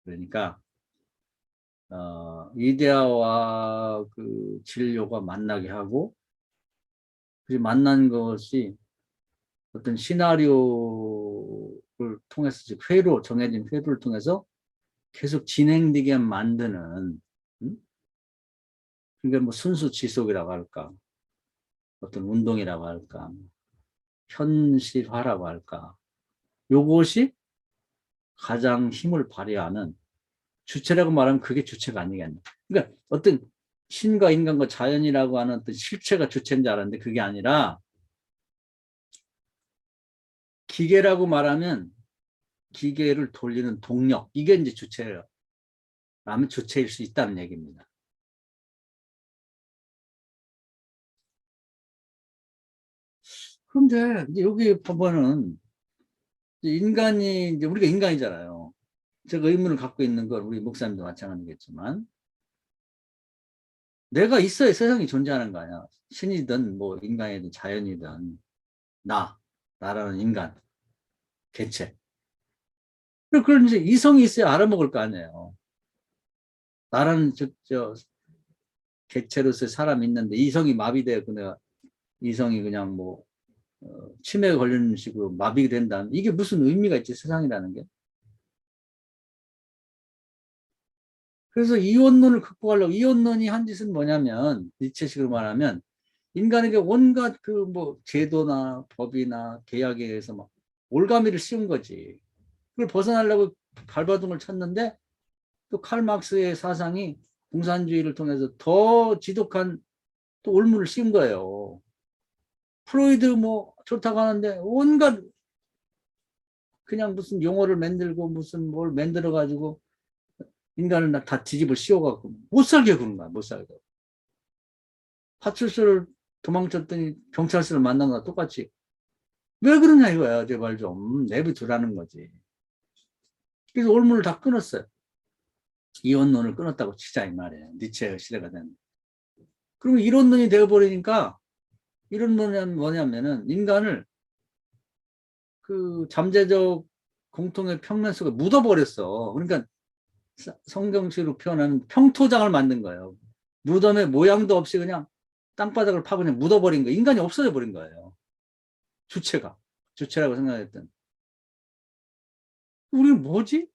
그러니까 이데아와 그 진료가 만나게 하고 그 만난 것이 어떤 시나리오를 통해서 즉 회로 정해진 회로를 통해서 계속 진행되게 만드는 그러니까 뭐 순수 지속이라고 할까 어떤 운동이라고 할까 현실화라고 할까 요것이 가장 힘을 발휘하는 주체라고 말하면 그게 주체가 아니겠나. 그러니까 어떤 신과 인간과 자연이라고 하는 어떤 실체가 주체인 줄 알았는데 그게 아니라 기계라고 말하면 기계를 돌리는 동력 이게 이제 주체예요. 라면 주체일 수 있다는 얘기입니다. 그런데 이제 여기 보면은 인간이 이제 우리가 인간이잖아요. 제가 의문을 갖고 있는 건 우리 목사님도 마찬가지겠지만 내가 있어야 세상이 존재하는 거 아니야. 신이든 뭐 인간이든 자연이든 나라는 인간 개체. 그런 이제 이성이 있어야 알아먹을 거 아니에요. 나라는 객체로서 사람이 있는데 이성이 마비돼 그냥 이성이 그냥 뭐 치매에 걸리는 식으로 마비가 된다면 이게 무슨 의미가 있지 세상이라는 게. 그래서 이원론을 극복하려고 이원론이 한 짓은 뭐냐면 니체식으로 말하면 인간에게 온갖 그 뭐 제도나 법이나 계약에 의해서 막 올가미를 씌운 거지. 그걸 벗어나려고 발버둥을 쳤는데 또 칼 막스의 사상이 공산주의를 통해서 더 지독한 또 올무를 씌운 거예요. 프로이드 뭐 좋다고 하는데 온갖 그냥 무슨 용어를 만들고 무슨 뭘 만들어 가지고 인간을 다 뒤집어 씌워갖고 못 살게 그런 거야. 못 살게. 파출소를 도망쳤더니 경찰서를 만난 거랑 똑같이 왜 그러냐 이거야. 제발 좀 내비두라는 거지. 그래서 올무를 다 끊었어요. 이원론을 끊었다고 치자 이 말이에요. 니체의 시대가 되는. 그러면 이론론이 되어버리니까 이론론은 뭐냐면은 인간을 그 잠재적 공통의 평면 속에 묻어버렸어. 그러니까 성경식으로 표현하는 평토장을 만든 거예요. 무덤에 모양도 없이 그냥 땅바닥을 파고 그냥 묻어버린 거예요. 인간이 없어져 버린 거예요. 주체가. 주체라고 생각했던. 우리는 뭐지?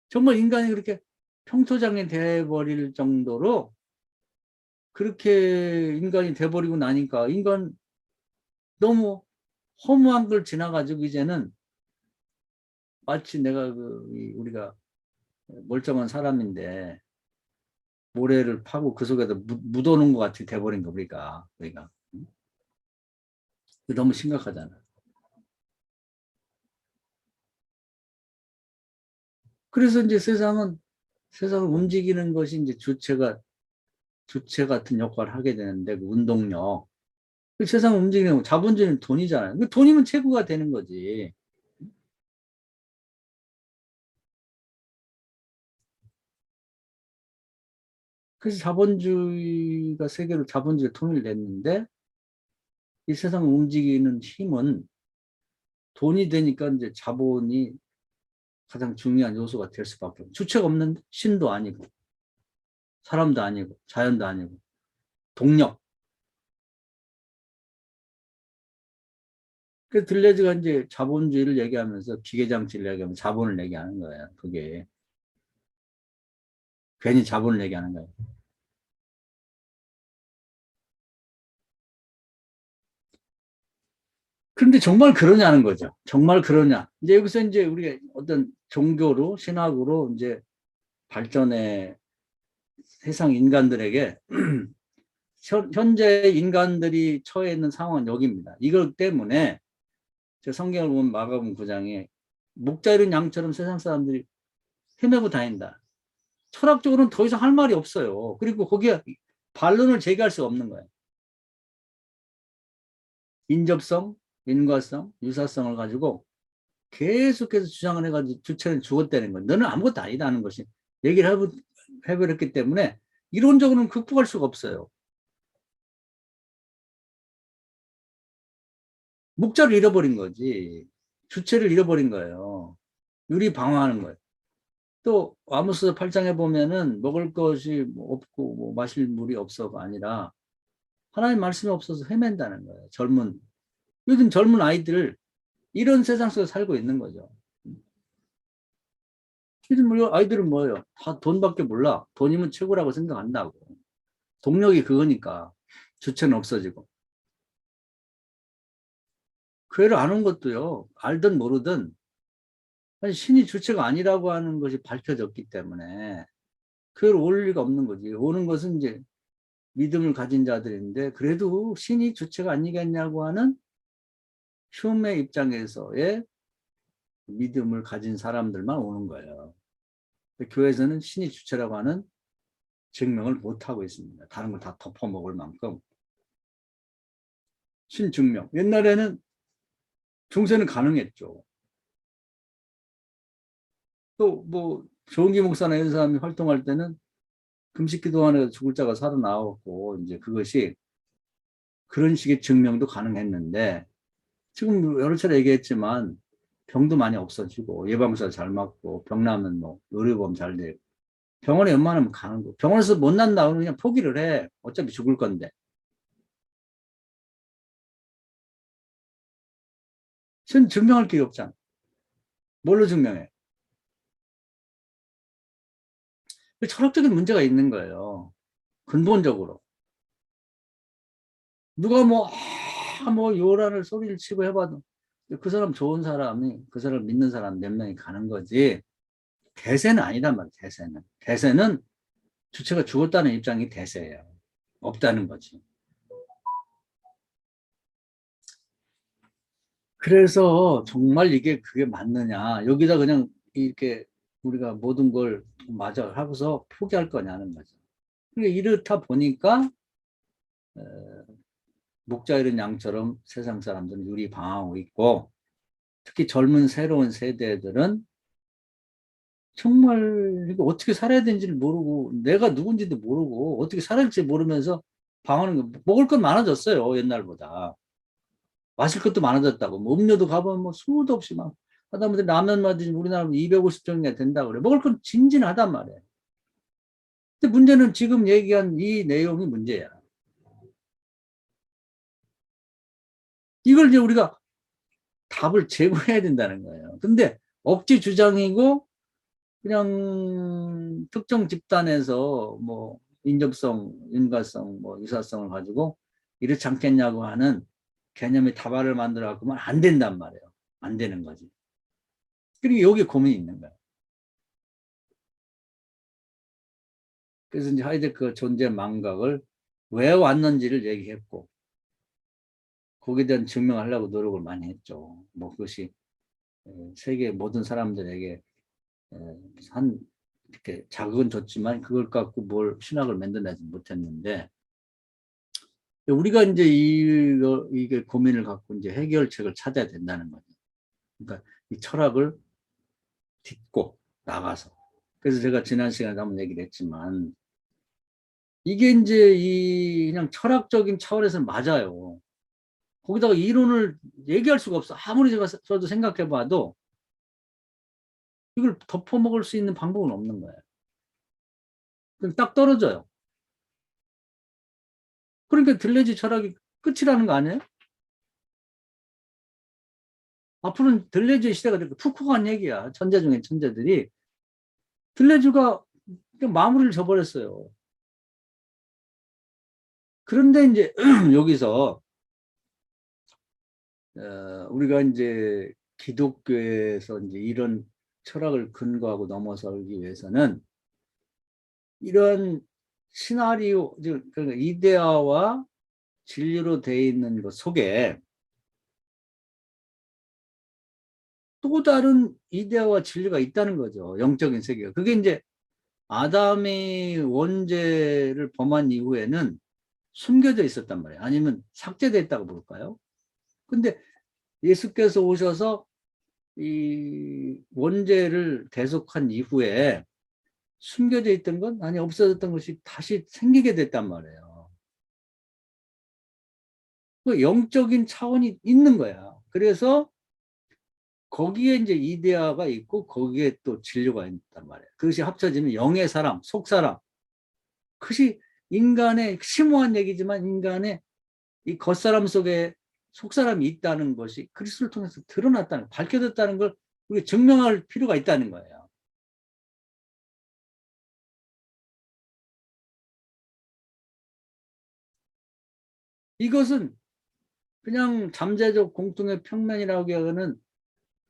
정말 인간이 그렇게 평토장이 돼버릴 정도로 그렇게 인간이 돼버리고 나니까 인간 너무 허무한 걸 지나가지고 이제는 마치 내가 우리가 멀쩡한 사람인데 모래를 파고 그 속에다 묻어놓은 것 같이 돼버린 거 우리가 너무 심각하잖아. 그래서 이제 세상을 움직이는 것이 이제 주체 같은 역할을 하게 되는데 그 운동력. 그 세상을 움직이는 거 자본주의는 돈이잖아요. 그 돈이면 최고가 되는 거지. 그래서 자본주의가 세계로 자본주의 통일됐는데 이 세상을 움직이는 힘은 돈이 되니까 이제 자본이 가장 중요한 요소가 될 수밖에 없어요. 주체가 없는데 신도 아니고 사람도 아니고 자연도 아니고 동력. 그 들레즈가 이제 자본주의를 얘기하면서 기계장치를 얘기하면 자본을 얘기하는 거예요. 그게 괜히 자본을 얘기하는 거예요. 그런데 정말 그러냐는 거죠. 정말 그러냐. 이제 여기서 이제 우리가 어떤 종교로 신학으로 이제 발전의 세상 인간들에게 현재 인간들이 처해 있는 상황은 여기입니다. 이것 때문에 제 성경을 보면 마가복음 9장에 목자 이른 양처럼 세상 사람들이 헤매고 다닌다. 철학적으로는 더 이상 할 말이 없어요. 그리고 거기에 반론을 제기할 수가 없는 거예요. 인접성, 인과성, 유사성을 가지고 계속해서 주장을 해가지고 주체는 죽었다는 거예요. 너는 아무것도 아니다는 것이 얘기를 해버렸기 때문에 이론적으로는 극복할 수가 없어요. 목자를 잃어버린 거지. 주체를 잃어버린 거예요. 유리 방어하는 거예요. 또 아모스 8장에 보면은 먹을 것이 없고 뭐 마실 물이 없어가 아니라 하나님 말씀이 없어서 헤맨다는 거예요. 요즘 젊은 아이들 이런 세상 속에 살고 있는 거죠. 요즘 아이들은 뭐예요? 다 돈밖에 몰라. 돈이면 최고라고 생각한다고. 동력이 그거니까 주체는 없어지고. 그 애를 아는 것도요. 알든 모르든 신이 주체가 아니라고 하는 것이 밝혀졌기 때문에 그걸 올 리가 없는 거지. 오는 것은 이제 믿음을 가진 자들인데 그래도 신이 주체가 아니겠냐고 하는 흉의 입장에서의 믿음을 가진 사람들만 오는 거예요. 교회에서는 신이 주체라고 하는 증명을 못하고 있습니다. 다른 걸 다 덮어먹을 만큼. 신증명. 옛날에는 중세는 가능했죠. 또 뭐 조은기 목사나 이런 사람이 활동할 때는 금식기도 안에 죽을 자가 살아나왔고 이제 그것이 그런 식의 증명도 가능했는데 지금 여러 차례 얘기했지만 병도 많이 없어지고 예방주사 잘 맞고 병 나면 뭐 의료보험 잘 되고 병원에 웬만하면 가는 거. 병원에서 못 난다 그러면 그냥 포기를 해. 어차피 죽을 건데. 전 증명할 게 없잖아. 뭘로 증명해? 철학적인 문제가 있는 거예요. 근본적으로. 누가 뭐, 뭐, 요란을 소리를 치고 해봐도 그 사람 좋은 사람이 그 사람 믿는 사람 몇 명이 가는 거지. 대세는 아니란 말이야, 대세는. 대세는 주체가 죽었다는 입장이 대세예요. 없다는 거지. 그래서 정말 이게 그게 맞느냐. 여기다 그냥 이렇게 우리가 모든 걸 맞아 하고서 포기할 거냐는 거죠. 그러니까 이렇다 보니까 목자 이런 양처럼 세상 사람들은 유리방황하고 있고 특히 젊은 새로운 세대들은 정말 이거 어떻게 살아야 되는지를 모르고 내가 누군지도 모르고 어떻게 살아야 할지 모르면서 방황하는 거 먹을 건 많아졌어요 옛날보다 마실 것도 많아졌다고 뭐 음료도 가보면 뭐 수도 없이 막 하다못해 라면마다 우리나라 250 정도가 된다고 그래 먹을 건 진진하단 말이에요 근데 문제는 지금 얘기한 이 내용이 문제야 이걸 이제 우리가 답을 제공해야 된다는 거예요 근데 억지 주장이고 그냥 특정 집단에서 뭐 인접성, 인과성, 뭐 유사성을 가지고 이렇지 않겠냐고 하는 개념의 다발을 만들어 갖고만 안 된단 말이에요. 안 되는 거지. 그리고 여기 고민이 있는 거야. 그래서 이제 하이데크 존재 망각을 왜 왔는지를 얘기했고 거기에 대한 증명하려고 노력을 많이 했죠. 뭐 그것이 세계 모든 사람들에게 한 이렇게 자극은 줬지만 그걸 갖고 뭘 신학을 만들어내지 못했는데 우리가 이제 이게 고민을 갖고 이제 해결책을 찾아야 된다는 거죠. 그러니까 이 철학을 딛고 나가서. 그래서 제가 지난 시간에 한번 얘기를 했지만 이게 이제 이 그냥 철학적인 차원에서는 맞아요. 거기다가 이론을 얘기할 수가 없어. 아무리 제가 저도 생각해 봐도 이걸 덮어먹을 수 있는 방법은 없는 거예요. 그럼 딱 떨어져요. 그러니까 들레지 철학이 끝이라는 거 아니에요? 앞으로는 들레주의 시대가 되고 푸코가 한 얘기야. 천재 중에 천재들이 들레주가 마무리를 져버렸어요. 그런데 이제 여기서 우리가 이제 기독교에서 이제 이런 철학을 근거하고 넘어서기 위해서는 이런 시나리오, 그러니까 이데아와 진리로 되어 있는 것 속에 또 다른 이데아와 진리가 있다는 거죠. 영적인 세계가. 그게 이제 아담이 원죄를 범한 이후에는 숨겨져 있었단 말이에요. 아니면 삭제됐다고 볼까요? 근데 예수께서 오셔서 이 원죄를 대속한 이후에 숨겨져 있던 건 아니 없어졌던 것이 다시 생기게 됐단 말이에요. 그 영적인 차원이 있는 거야. 그래서 거기에 이제 이데아가 있고 거기에 또 진료가 있단 말이에요. 그것이 합쳐지면 영의 사람, 속사람. 그것이 인간의 심오한 얘기지만 인간의 이 겉사람 속에 속사람이 있다는 것이 그리스도를 통해서 드러났다는, 밝혀졌다는 걸 우리가 증명할 필요가 있다는 거예요. 이것은 그냥 잠재적 공통의 평면이라고 하는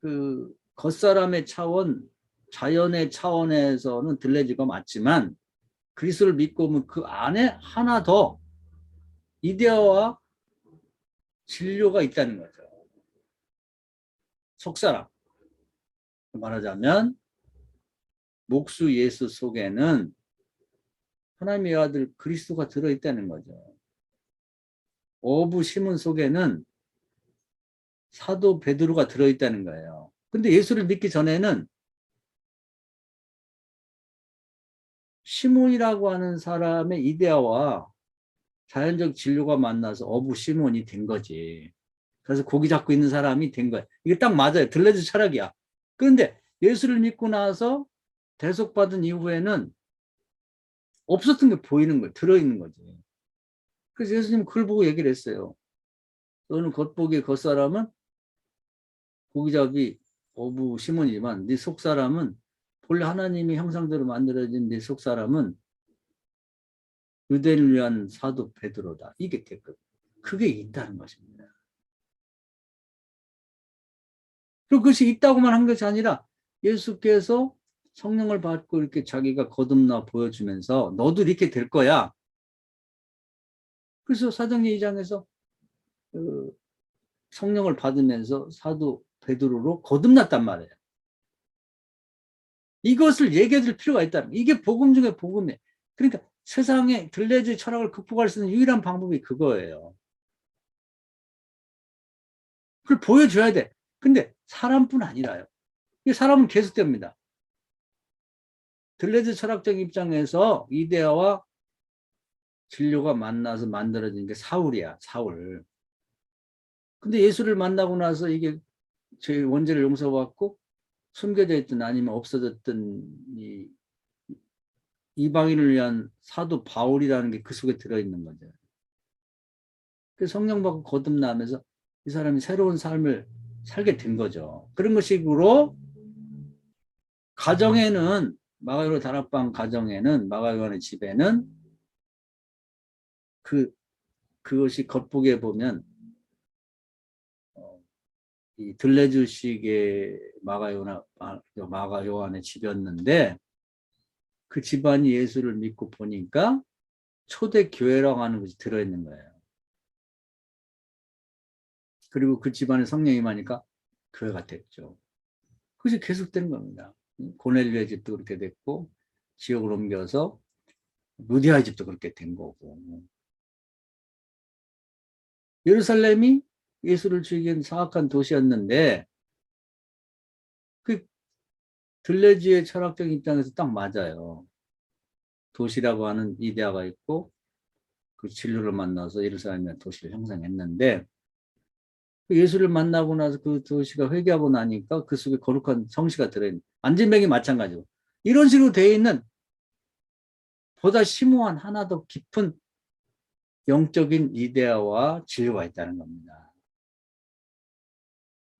그 겉사람의 차원, 자연의 차원에서는 들레지가 맞지만 그리스도를 믿고 보면 그 안에 하나 더 이데아와 진료가 있다는 거죠. 속사람. 말하자면 목수 예수 속에는 하나님의 아들 그리스도가 들어있다는 거죠. 어부 시몬 속에는 사도 베드로가 들어있다는 거예요. 근데 예수를 믿기 전에는 시몬이라고 하는 사람의 이데아와 자연적 진료가 만나서 어부 시몬이 된 거지. 그래서 고기 잡고 있는 사람이 된 거야. 이게 딱 맞아요. 들레주 철학이야. 그런데 예수를 믿고 나서 대속받은 이후에는 없었던 게 보이는 거예요. 들어있는 거지. 그래서 예수님 그걸 보고 얘기를 했어요. 너는 겉보기에 겉사람은 고기잡이 어부 시몬이지만 네 속사람은 본래 하나님의 형상대로 만들어진 네 속사람은 유대인을 위한 사도 베드로다. 이게 됐거든. 그게 있다는 것입니다. 그리고 그것이 있다고만 한 것이 아니라 예수께서 성령을 받고 이렇게 자기가 거듭나 보여주면서 너도 이렇게 될 거야. 그래서 사도행전 2장에서 성령을 받으면서 사도 베드로로 거듭났단 말이에요. 이것을 얘기해 줄 필요가 있다. 이게 복음 중에 복음이에요. 그러니까 세상에 들레주의 철학을 극복할 수 있는 유일한 방법이 그거예요. 그걸 보여줘야 돼. 근데 사람뿐 아니라요. 이 사람은 계속됩니다. 들레주 철학적 입장에서 이데아와 진료가 만나서 만들어진 게 사울이야. 사울. 근데 예수를 만나고 나서 이게 제 원죄를 용서받고 숨겨져 있던 아니면 없어졌던 이 이방인을 위한 사도 바울이라는 게 그 속에 들어있는 거죠. 그 성령 받고 거듭나면서 이 사람이 새로운 삶을 살게 된 거죠. 그런 식으로 가정에는 마가요 다락방 가정에는 마가요한의 집에는 그것이 겉보기에 보면 이 들레주식의 마가요한의 집이었는데 그 집안이 예수를 믿고 보니까 초대 교회라고 하는 것이 들어있는 거예요. 그리고 그 집안에 성령이 임하니까 교회가 됐죠. 그것이 계속되는 겁니다. 고넬료의 집도 그렇게 됐고 지역을 옮겨서 루디아의 집도 그렇게 된 거고 예루살렘이 예수를 죽인 사악한 도시였는데 그 들레주의 철학적 입장에서 딱 맞아요. 도시라고 하는 이데아가 있고 그 진료를 만나서 예루살렘의 도시를 형성했는데 예수를 만나고 나서 그 도시가 회개하고 나니까 그 속에 거룩한 성시가 들어있는 안진뱅이 마찬가지고 이런 식으로 되어 있는 보다 심오한 하나 더 깊은 영적인 이데아와 진료가 있다는 겁니다.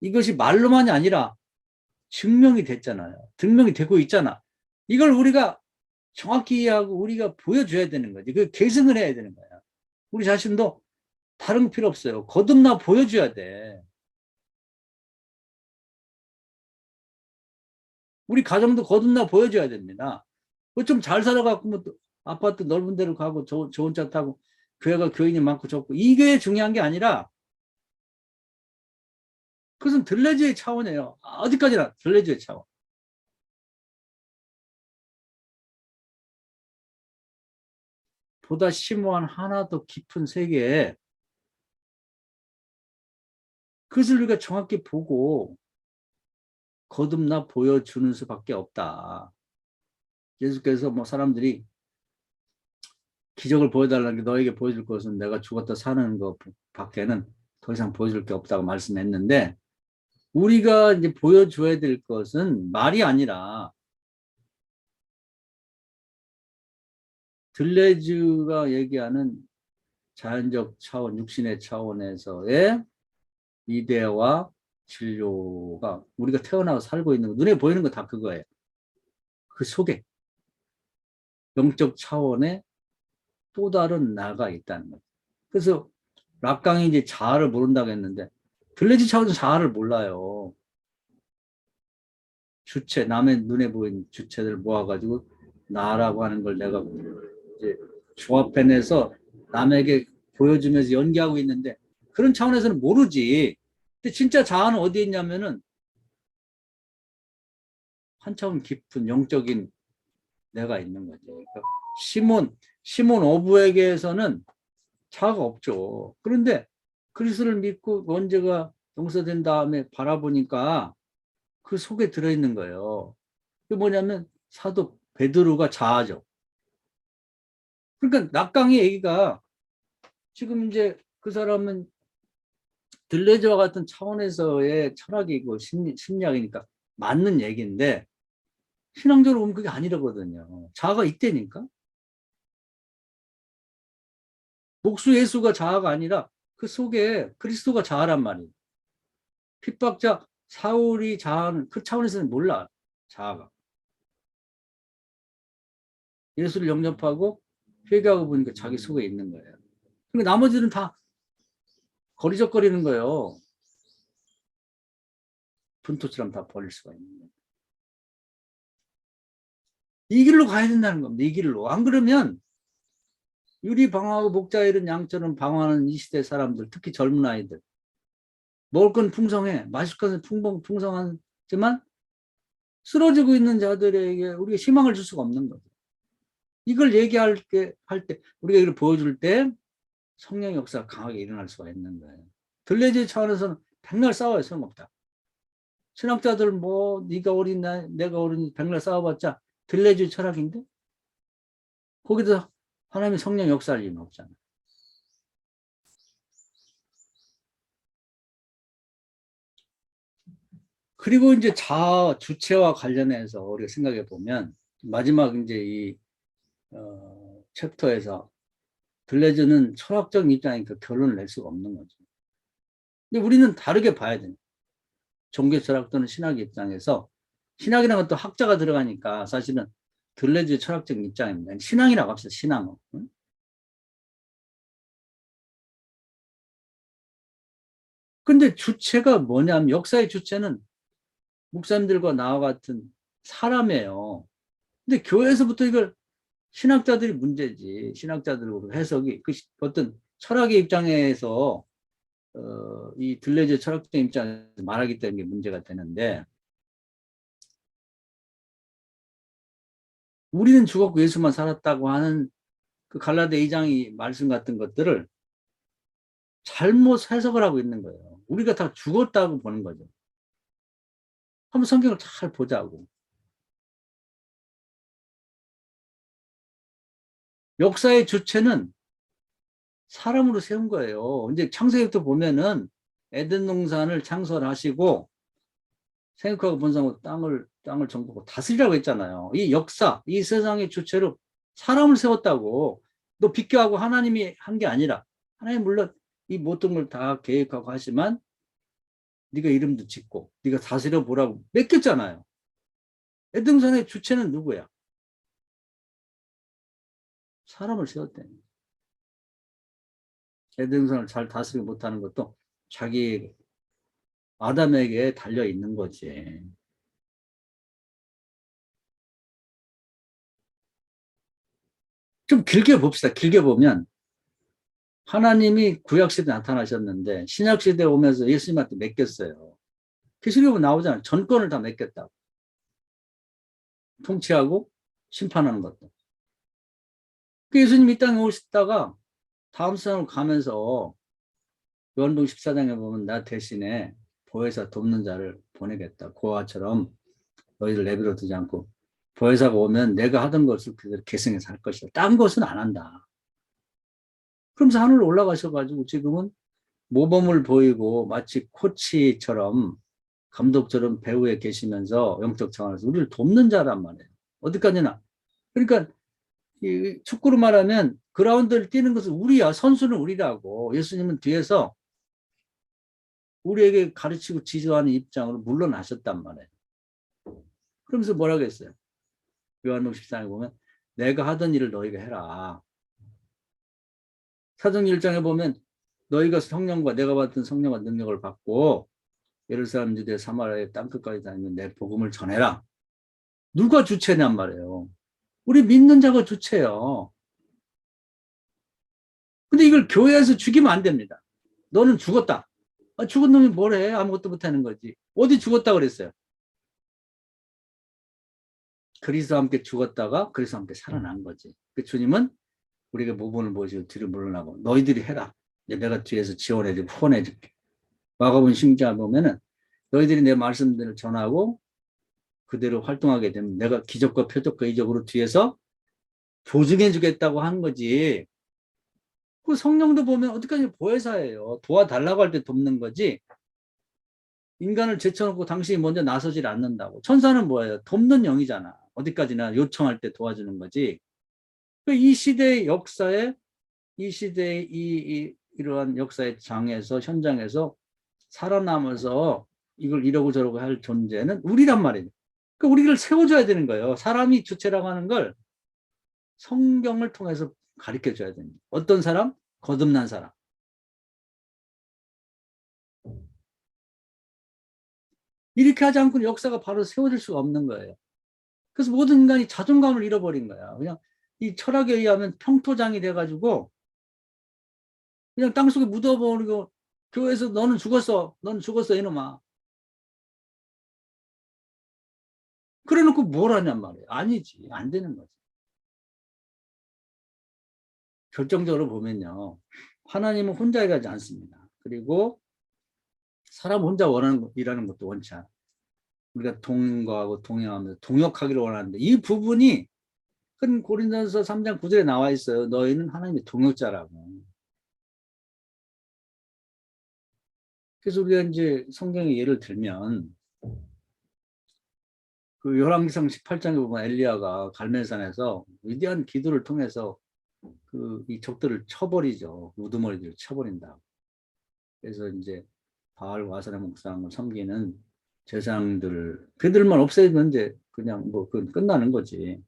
이것이 말로만이 아니라 증명이 됐잖아요. 증명이 되고 있잖아. 이걸 우리가 정확히 이해하고 우리가 보여줘야 되는 거지. 그 계승을 해야 되는 거야. 우리 자신도 다른 거 필요 없어요. 거듭나 보여줘야 돼. 우리 가정도 거듭나 보여줘야 됩니다. 좀 잘 살아갖고 뭐 아파트 넓은 데로 가고 좋은 차 타고 교회가 교인이 많고 좋고 이게 중요한 게 아니라 그것은 들레주의 차원이에요. 어디까지나 들레주의 차원. 보다 심오한 하나 더 깊은 세계에 그것을 우리가 정확히 보고 거듭나 보여주는 수밖에 없다. 예수께서 뭐 사람들이 기적을 보여달라는 게 너에게 보여줄 것은 내가 죽었다 사는 것 밖에는 더 이상 보여줄 게 없다고 말씀했는데 우리가 이제 보여줘야 될 것은 말이 아니라 들레즈가 얘기하는 자연적 차원, 육신의 차원에서의 이데와 진료가 우리가 태어나고 살고 있는 거, 눈에 보이는 거 다 그거예요. 그 속에 영적 차원에 또 다른 나가 있다는 거죠. 그래서 락강이 이제 자아를 모른다고 했는데 들레즈 차원에서 자아를 몰라요. 주체, 남의 눈에 보이는 주체들을 모아가지고 나라고 하는 걸 내가 이제 조합해내서 남에게 보여주면서 연기하고 있는데 그런 차원에서는 모르지. 근데 진짜 자아는 어디에 있냐면은 한 차원 깊은 영적인 내가 있는 거지. 그러니까 시몬 어부에게서는 자아가 없죠. 그런데 그리스도를 믿고 원죄가 용서된 다음에 바라보니까 그 속에 들어있는 거예요. 그게 뭐냐면 사도 베드로가 자아죠. 그러니까 낙강의 얘기가 지금 이제 그 사람은 들레즈와 같은 차원에서의 철학이고 심리학이니까 맞는 얘기인데 신앙적으로 보면 그게 아니라거든요. 자아가 있다니까. 목수 예수가 자아가 아니라 그 속에 그리스도가 자아란 말이에요. 핍박자 사울이 자아는 그 차원에서는 몰라. 자아가. 예수를 영접하고 회개하고 보니까 자기 속에 있는 거예요. 그러니까 나머지는 다 거리적거리는 거예요. 분토처럼 다 버릴 수가 있는 거예요. 이 길로 가야 된다는 겁니다. 이 길로. 안 그러면 유리 방황하고 목자 잃은 양처럼 방황하는 이 시대 사람들, 특히 젊은 아이들. 먹을 건 풍성해. 마실 것은 풍성하지만 쓰러지고 있는 자들에게 우리가 희망을 줄 수가 없는 거죠. 이걸 얘기할 때, 우리가 이걸 보여줄 때 성령 역사가 강하게 일어날 수가 있는 거예요. 들레지 차원에서는 백날 싸워요. 소용없다. 신학자들 뭐 네가 어린 내가 어린 백날 싸워봤자 들레지 철학인데 거기서 하나님의 성령 역사할 리는 없잖아요. 그리고 이제 자아 주체와 관련해서 우리가 생각해 보면 마지막 이제 이 챕터에서 들레즈는 철학적 입장이니까 결론을 낼 수가 없는 거죠. 근데 우리는 다르게 봐야 돼요. 종교 철학 또는 신학 입장에서 신학이라는 것도 학자가 들어가니까 사실은 들레즈의 철학적 입장입니다. 신앙이라고 합시다. 신앙. 응? 근데 주체가 뭐냐면 역사의 주체는 목사님들과 나와 같은 사람이에요. 근데 교회에서부터 이걸 신학자들이 문제지. 신학자들로 해석이 그 어떤 철학의 입장에서 이 들레즈 철학적 입장에서 말하기 때문에 문제가 되는데 우리는 죽었고 예수만 살았다고 하는 그 갈라데 2장의 말씀 같은 것들을 잘못 해석을 하고 있는 거예요. 우리가 다 죽었다고 보는 거죠. 한번 성경을 잘 보자고. 역사의 주체는 사람으로 세운 거예요. 이제 창세기부터 보면은 에덴 동산을 창설하시고 생육하고 번성하고 땅을 정복하고 다스리라고 했잖아요. 이 역사, 이 세상의 주체로 사람을 세웠다고. 너 비교하고 하나님이 한 게 아니라 하나님 물론 이 모든 걸 다 계획하고 하지만 네가 이름도 짓고 네가 다스려 보라고 맡겼잖아요. 에덴동산의 주체는 누구야? 사람을 세웠대. 에덴동산을 잘 다스리지 못하는 것도 자기 아담에게 달려 있는 거지. 좀 길게 봅시다. 길게 보면 하나님이 구약시대에 나타나셨는데 신약시대에 오면서 예수님한테 맡겼어요. 계시록에 나오잖아요. 전권을 다 맡겼다고. 통치하고 심판하는 것도. 그 예수님이 이 땅에 오시다가 다음 세상으로 가면서 요한복음 14장에 보면 나 대신에 보혜사 돕는 자를 보내겠다. 고아처럼 너희를 내버려 두지 않고 보혜사가 오면 내가 하던 것을 그대로 계승해서 할 것이다. 딴 것은 안 한다. 그러면서 하늘로 올라가셔가지고 지금은 모범을 보이고 마치 코치처럼 감독처럼 배우에 계시면서 영적 차원에서 우리를 돕는 자란 말이에요. 어디까지나. 그러니까 이 축구로 말하면 그라운드를 뛰는 것은 우리야. 선수는 우리라고. 예수님은 뒤에서 우리에게 가르치고 지도하는 입장으로 물러나셨단 말이에요. 그러면서 뭐라고 했어요? 요한복음 14장에 보면 내가 하던 일을 너희가 해라. 사도행 1장에 보면 너희가 성령과 내가 받은 성령과 능력을 받고 예루살렘 유대 사마리아 땅끝까지 다니면 내 복음을 전해라. 누가 주체냔 말이에요. 우리 믿는 자가 주체예요. 근데 이걸 교회에서 죽이면 안 됩니다. 너는 죽었다. 아, 죽은 놈이 뭘 해? 아무것도 못하는 거지. 어디 죽었다 그랬어요? 그리스도와 함께 죽었다가 그리스도와 함께 살아난 거지. 그 주님은 우리에게 모본을 보시고 뒤를 물러나고 너희들이 해라. 이제 내가 뒤에서 지원해주고 후원해줄게. 마가복음 16장 보면은 너희들이 내 말씀들을 전하고 그대로 활동하게 되면 내가 기적과 표적과 이적으로 뒤에서 보증해 주겠다고 하는 거지. 그 성령도 보면 어디까지 보혜사예요. 도와달라고 할 때 돕는 거지. 인간을 제쳐놓고 당신이 먼저 나서질 않는다고. 천사는 뭐예요? 돕는 영이잖아. 어디까지나 요청할 때 도와주는 거지. 이 시대의 역사에 이 시대의 이러한 역사의 장에서 현장에서 살아남아서 이걸 이러고 저러고 할 존재는 우리란 말이에요. 그러니까 우리를 세워줘야 되는 거예요. 사람이 주체라고 하는 걸 성경을 통해서 가르쳐줘야 됩니다. 어떤 사람? 거듭난 사람. 이렇게 하지 않고는 역사가 바로 세워질 수가 없는 거예요. 그래서 모든 인간이 자존감을 잃어버린 거야. 그냥 이 철학에 의하면 평토장이 돼가지고 그냥 땅속에 묻어버리고 교회에서 너는 죽었어. 너는 죽었어 이놈아. 그래놓고 뭘 하냔 말이에요. 아니지. 안 되는 거지. 결정적으로 보면요. 하나님은 혼자 일하지 않습니다. 그리고 사람 혼자 원하는 일하는 것도 원치 않아. 우리가 동거하고 동행하면서 동역하기를 원하는데 이 부분이 큰 고린도전서 3장 9절에 나와 있어요. 너희는 하나님의 동역자라고. 그래서 우리가 이제 성경의 예를 들면 그 열왕기상 18장에 보면 엘리야가 갈멜산에서 위대한 기도를 통해서 그 이 적들을 쳐버리죠. 우두머리들을 쳐버린다. 그래서 이제 바알과 아세라 목상을 섬기는 제사장들 그들만 없애면 이제 그냥 뭐 그건 끝나는 거지.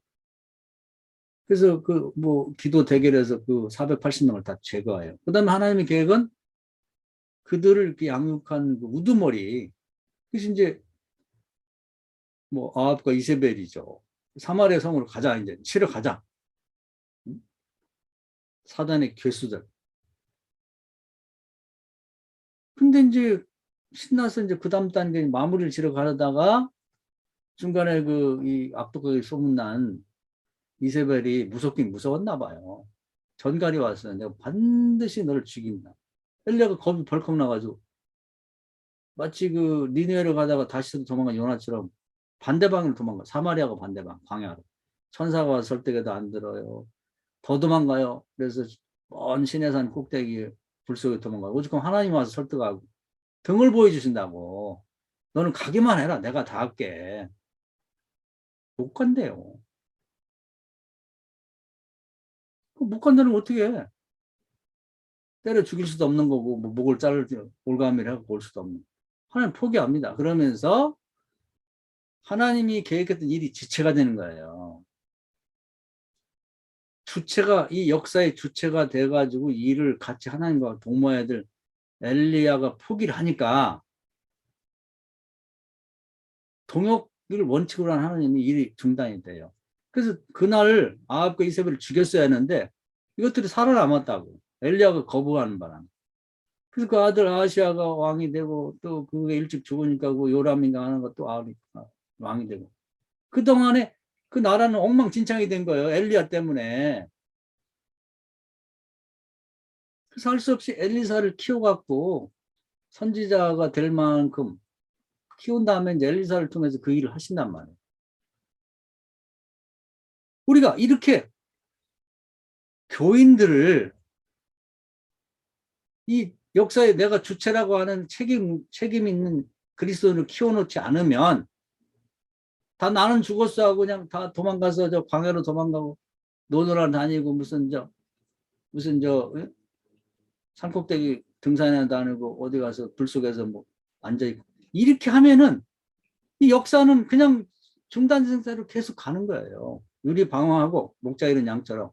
그래서 그 뭐 기도 대결에서 그 480명을 다 제거해요. 그다음에 하나님의 계획은 그들을 그 양육한 그 우두머리 그래서 이제 뭐 아합과 이세벨이죠. 사마리아 성으로 가자 이제 치러 가자. 사단의 괴수들. 근데 이제 신나서 이제 그 다음 단계 마무리를 지러 가려다가 중간에 그 이 악독하게 소문난 이세벨이 무섭긴 무서웠나 봐요. 전갈이 왔어요. 내가 반드시 너를 죽인다. 엘리야가 겁이 벌컥 나가지고 마치 그 니느웨로 가다가 다시도 도망간 요나처럼 반대방으로 도망가. 사마리아가 반대방 광야로. 천사가 와서 설득해도 안 들어요. 더 도망가요. 그래서 먼 시내산 꼭대기 불 속에 도망가요. 오죽하면 하나님 와서 설득하고 등을 보여주신다고. 너는 가기만 해라. 내가 다 할게. 못 간대요. 못 간다는 건 어떻게 해? 때려 죽일 수도 없는 거고 뭐 목을 자를 올가미를 하고 올 수도 없는. 하나님 포기합니다. 그러면서 하나님이 계획했던 일이 지체가 되는 거예요. 주체가 이 역사의 주체가 돼가지고 일을 같이 하나님과 동모해야 될 엘리야가 포기를 하니까 동역을 원칙으로 한 하나님이 일이 중단이 돼요. 그래서 그날 아합과 이세벨을 죽였어야 했는데 이것들이 살아남았다고. 엘리야가 거부하는 바람에. 그래서 그 아들 아하시아가 왕이 되고 또 그게 일찍 죽으니까 그 요람인가 하는 것도 왕이 되고. 그동안에 그 나라는 엉망진창이 된 거예요. 엘리야 때문에. 그래서 할 수 없이 엘리사를 키워갖고 선지자가 될 만큼 키운 다음에 이제 엘리사를 통해서 그 일을 하신단 말이에요. 우리가 이렇게 교인들을 이 역사에 내가 주체라고 하는 책임 있는 그리스도인을 키워놓지 않으면 다 나는 죽었어 하고 그냥 다 도망가서 저 광야로 도망가고 노노라 다니고 무슨 저 산꼭대기 등산에 다니고 어디 가서 불 속에서 뭐 앉아있고 이렇게 하면은 이 역사는 그냥 중단 상태로 계속 가는 거예요. 유리 방황하고 목자 잃은 양처럼.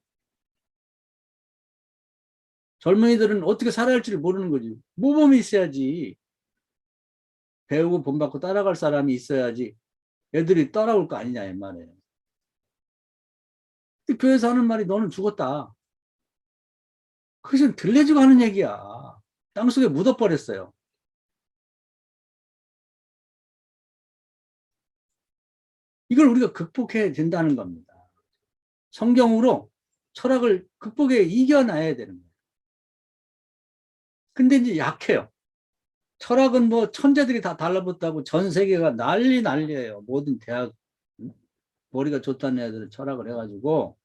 젊은이들은 어떻게 살아야 할지를 모르는 거지. 모범이 있어야지. 배우고 본받고 따라갈 사람이 있어야지 애들이 따라올 거 아니냐 이 말이에요. 근데 교회에서 하는 말이 너는 죽었다. 그것은 들려주고 하는 얘기야. 땅속에 묻어버렸어요. 이걸 우리가 극복해야 된다는 겁니다. 성경으로 철학을 극복해 이겨놔야 되는 거예요. 근데 이제 약해요. 철학은 뭐 천재들이 다 달라붙다고 전 세계가 난리예요. 모든 대학 머리가 좋다는 애들은 철학을 해가지고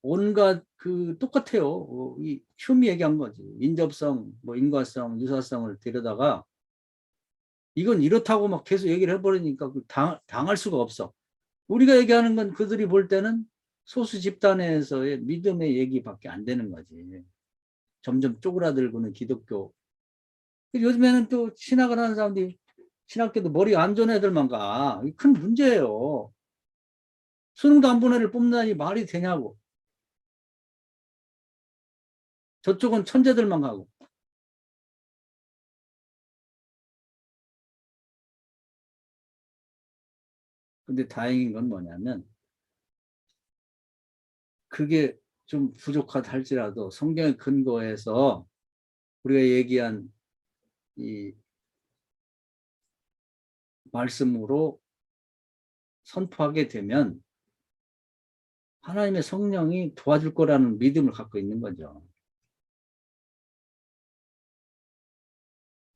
온갖 그 똑같아요. 이 흉이 얘기한 거지. 인접성, 뭐 인과성, 유사성을 데려다가 이건 이렇다고 막 계속 얘기를 해버리니까 당할 수가 없어. 우리가 얘기하는 건 그들이 볼 때는 소수 집단에서의 믿음의 얘기밖에 안 되는 거지. 점점 쪼그라들고는 기독교. 요즘에는 또 신학을 하는 사람들이 신학교도 머리 안 좋은 애들만 가. 이게 큰 문제예요. 수능도 안 본 애를 뽑는다니 말이 되냐고. 저쪽은 천재들만 가고. 근데 다행인 건 뭐냐면 그게 좀 부족하다 할지라도 성경에 근거해서 우리가 얘기한 이 말씀으로 선포하게 되면 하나님의 성령이 도와줄 거라는 믿음을 갖고 있는 거죠.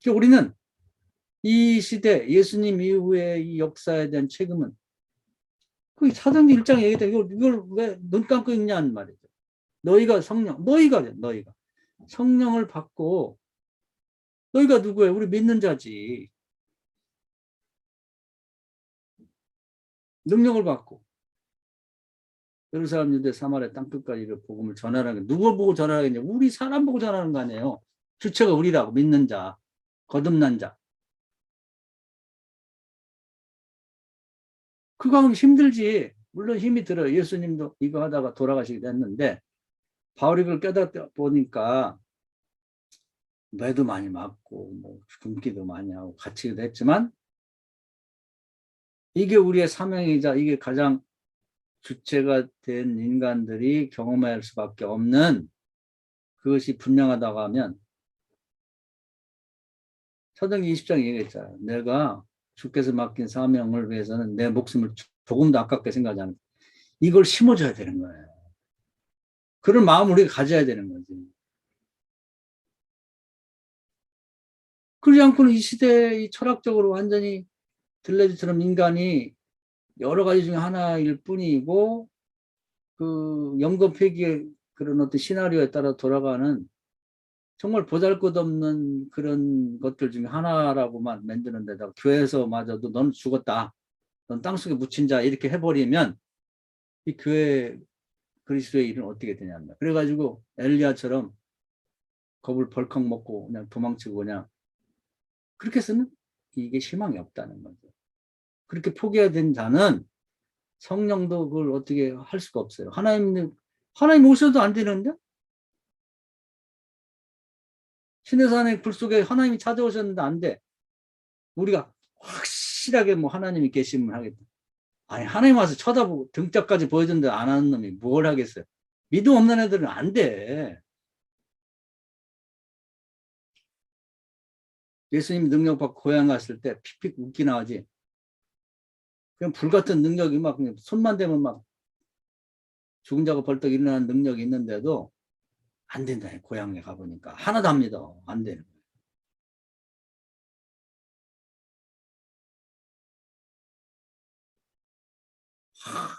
우리는 이 시대 예수님 이후의 이 역사에 대한 책임은 그 사도행전 1장 얘기했다. 이걸 왜 눈 감고 있냐는 말이죠. 너희가 너희가 성령을 받고 너희가 누구예요? 우리 믿는 자지. 능력을 받고 예루살렘 유대 사마리아 땅끝까지 복음을 전하라는 게 누굴 보고 전하라겠냐? 우리 사람 보고 전하는 거 아니에요. 주체가 우리라고 믿는 자, 거듭난 자. 그거 하면 힘들지. 물론 힘이 들어요. 예수님도 이거 하다가 돌아가시기도 했는데 바울이 그걸 깨닫다 보니까 매도 많이 맞고 뭐 굶기도 많이 하고 갇히기도 했지만 이게 우리의 사명이자 이게 가장 주체가 된 인간들이 경험할 수밖에 없는 그것이 분명하다고 하면 사도행전 20장 얘기했잖아요. 내가 주께서 맡긴 사명을 위해서는 내 목숨을 조금도 아깝게 생각하지 않고 이걸 심어줘야 되는 거예요. 그런 마음을 우리가 가져야 되는 거지. 그러지 않고는 이 시대에 철학적으로 완전히 들레즈처럼 인간이 여러 가지 중에 하나일 뿐이고 그 영겁회귀의 그런 어떤 시나리오에 따라 돌아가는 정말 보잘것없는 그런 것들 중에 하나라고만 만드는 데다가 교회에서마저도 너는 죽었다. 넌 땅속에 묻힌 자 이렇게 해버리면 이 교회 그리스도의 일은 어떻게 되냐면 그래가지고 엘리야처럼 겁을 벌컥 먹고 그냥 도망치고 그냥 그렇게 쓰면 이게 희망이 없다는 거죠. 그렇게 포기해야 자는 성령도 그걸 어떻게 할 수가 없어요. 하나님 오셔도 안 되는데 신의 산의 불 속에 하나님이 찾아오셨는데 안 돼. 우리가 확실하게 뭐 하나님이 계시면 하겠다. 아니 하나님 와서 쳐다보고 등짝까지 보여준데 안 하는 놈이 뭘 하겠어요. 믿음 없는 애들은 안 돼. 예수님 능력 받고 고향 갔을 때 픽픽 웃기 나오지. 그냥 불같은 능력이 막 그냥 손만 대면 막 죽은 자가 벌떡 일어나는 능력이 있는데도 안 된다. 고향에 가보니까 하나도 안 믿어. 안 되는 거야.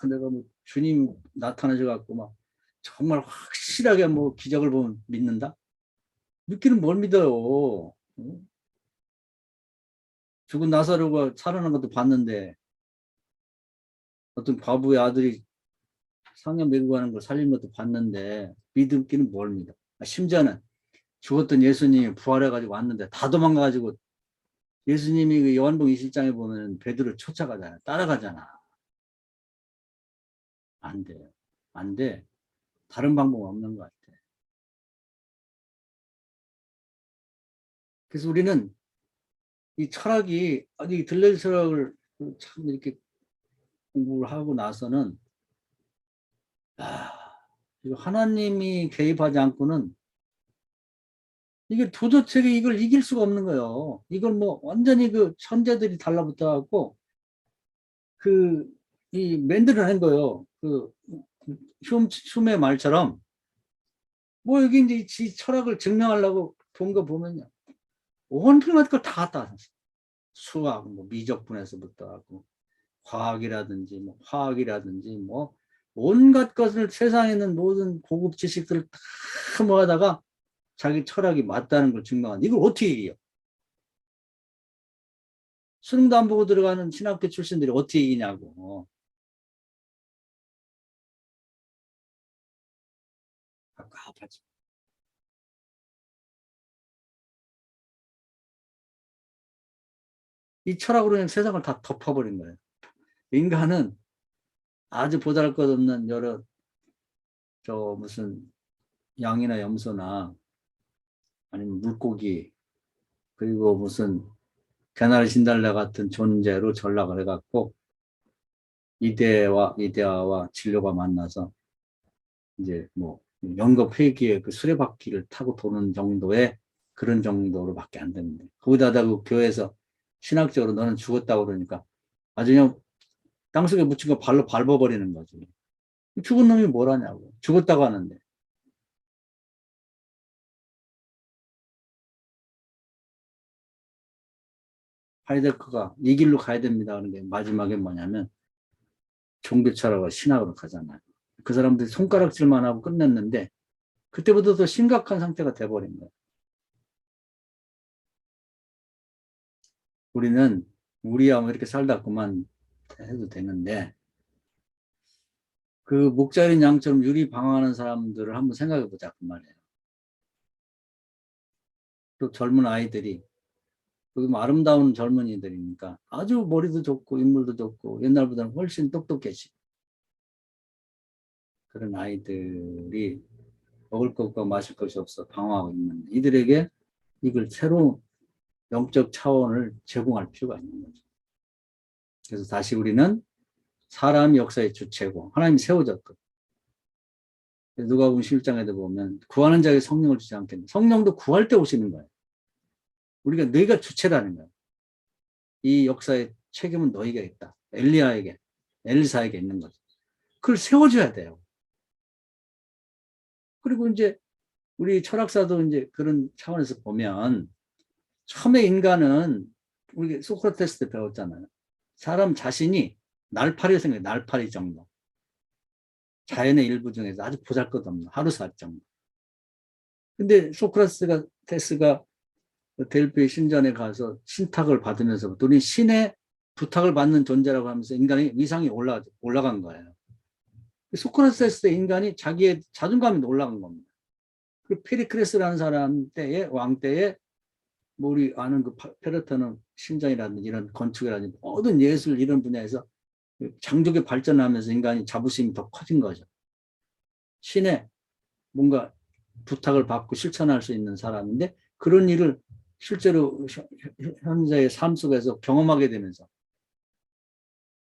내가 뭐 주님 나타나셔 갖고 막 정말 확실하게 뭐 기적을 보면 믿는다? 믿기는 뭘 믿어요. 죽은 나사로가 살아난 것도 봤는데 어떤 과부의 아들이 상년 메고 가는 걸 살린 것도 봤는데 믿기는 뭘 믿어. 심지어는 죽었던 예수님이 부활해가지고 왔는데 다 도망가가지고 예수님이 그 요한복음 20장에 보면 베드로를 쫓아가잖아. 따라가잖아. 안 돼요. 안 돼. 다른 방법 없는 것 같아. 그래서 우리는 이 철학이 이 들레 철학을 참 이렇게 공부를 하고 나서는 아, 이거 하나님이 개입하지 않고는 이게 도저히 이걸 이길 수가 없는 거예요. 이걸 뭐 완전히 그 천재들이 달라붙어 갖고 그 이 만들어낸 거예요. 그 흉의 말처럼 뭐 여기 이제 지 철학을 증명하려고 본 거 보면요. 온갖 걸 다 갖다 놨어요. 수학, 뭐 미적분에서부터 하고 과학이라든지 뭐 화학이라든지 뭐 온갖 것을 세상에 있는 모든 고급 지식들을 다 모아다가 자기 철학이 맞다는 걸 증명한 이걸 어떻게 이겨요? 수능도 안 보고 들어가는 신학교 출신들이 어떻게 이기냐고. 아깝하지. 이 철학으로 그냥 세상을 다 덮어버린 거예요. 인간은 아주 보잘것없는 여러 저 무슨 양이나 염소나 아니면 물고기 그리고 무슨 개나리 진달래 같은 존재로 전락을 해갖고 이데아와 진료가 만나서 이제 뭐 연거 폐기의 그 수레바퀴를 타고 도는 정도의 그런 정도로밖에 안 되는데 거기다가 그 교회에서 신학적으로 너는 죽었다고 그러니까 아주 그냥 땅속에 묻힌 거 발로 밟아버리는 거지. 죽은 놈이 뭘 하냐고. 죽었다고 하는데. 하이데크가 이 길로 가야 됩니다. 그런데 마지막에 뭐냐면 종교 철학과 신학으로 가잖아요. 그 사람들이 손가락질만 하고 끝냈는데 그때부터 더 심각한 상태가 돼버린 거예요. 우리는 우리야 뭐 이렇게 살다 그만 해도 되는데 그 목자린 양처럼 유리 방황하는 사람들을 한번 생각해 보자 그 말이에요. 또 젊은 아이들이 뭐 아름다운 젊은이들이니까 아주 머리도 좋고 인물도 좋고 옛날보다는 훨씬 똑똑해지 그런 아이들이 먹을 것과 마실 것이 없어 방황하고 있는 이들에게 이걸 새로운 영적 차원을 제공할 필요가 있는 거죠. 그래서 다시 우리는 사람 역사의 주체고 하나님이 세워졌거든. 누가복음 11장에도 보면 구하는 자에게 성령을 주지 않겠네. 성령도 구할 때 오시는 거예요. 우리가 너희가 주체라는 거예요. 이 역사의 책임은 너희가 있다. 엘리야에게, 엘리사에게 있는 거죠. 그걸 세워줘야 돼요. 그리고 이제 우리 철학사도 이제 그런 차원에서 보면 처음에 인간은 우리 소크라테스 때 배웠잖아요. 사람 자신이 날파리 생각해 날파리 정도. 자연의 일부 중에서 아주 보잘것없는 하루살 정도. 근데 소크라테스가 델피 신전에 가서 신탁을 받으면서부터 우리 신의 부탁을 받는 존재라고 하면서 인간의 위상이 올라간 거예요. 소크라테스 때 인간이 자기의 자존감이 올라간 겁니다. 그 페리크레스라는 사람 때의 왕 때에 뭐 우리 아는 그 페르테논 신전이라든지 이런 건축이라든지 모든 예술 이런 분야에서 장족의 발전하면서 인간이 자부심이 더 커진 거죠. 신의 뭔가 부탁을 받고 실천할 수 있는 사람인데 그런 일을 실제로 현재의 삶 속에서 경험하게 되면서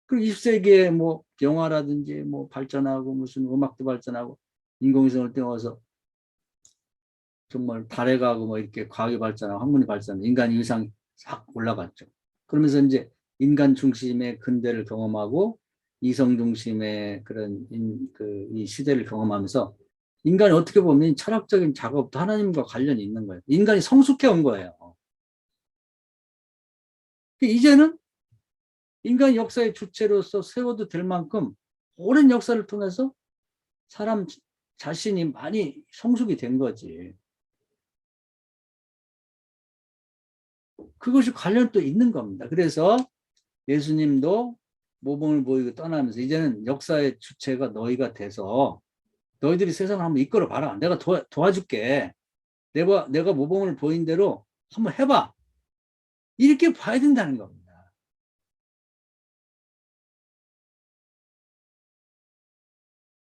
그리고 20세기에 뭐 영화라든지 뭐 발전하고 무슨 음악도 발전하고 인공위성을 띄워서 정말 달에 가고 뭐 이렇게 과학이 발전하고 학문이 발전하고 인간 위상이 싹 올라갔죠. 그러면서 이제 인간 중심의 근대를 경험하고 이성 중심의 그런 이 시대를 경험하면서 인간이 어떻게 보면 철학적인 작업도 하나님과 관련이 있는 거예요. 인간이 성숙해 온 거예요. 이제는 인간 역사의 주체로서 세워도 될 만큼 오랜 역사를 통해서 사람 자신이 많이 성숙이 된 거지. 그것이 관련 또 있는 겁니다. 그래서 예수님도 모범을 보이고 떠나면서 이제는 역사의 주체가 너희가 돼서 너희들이 세상을 한번 이끌어 봐라. 내가 도와줄게. 내가 모범을 보인 대로 한번 해봐. 이렇게 봐야 된다는 겁니다.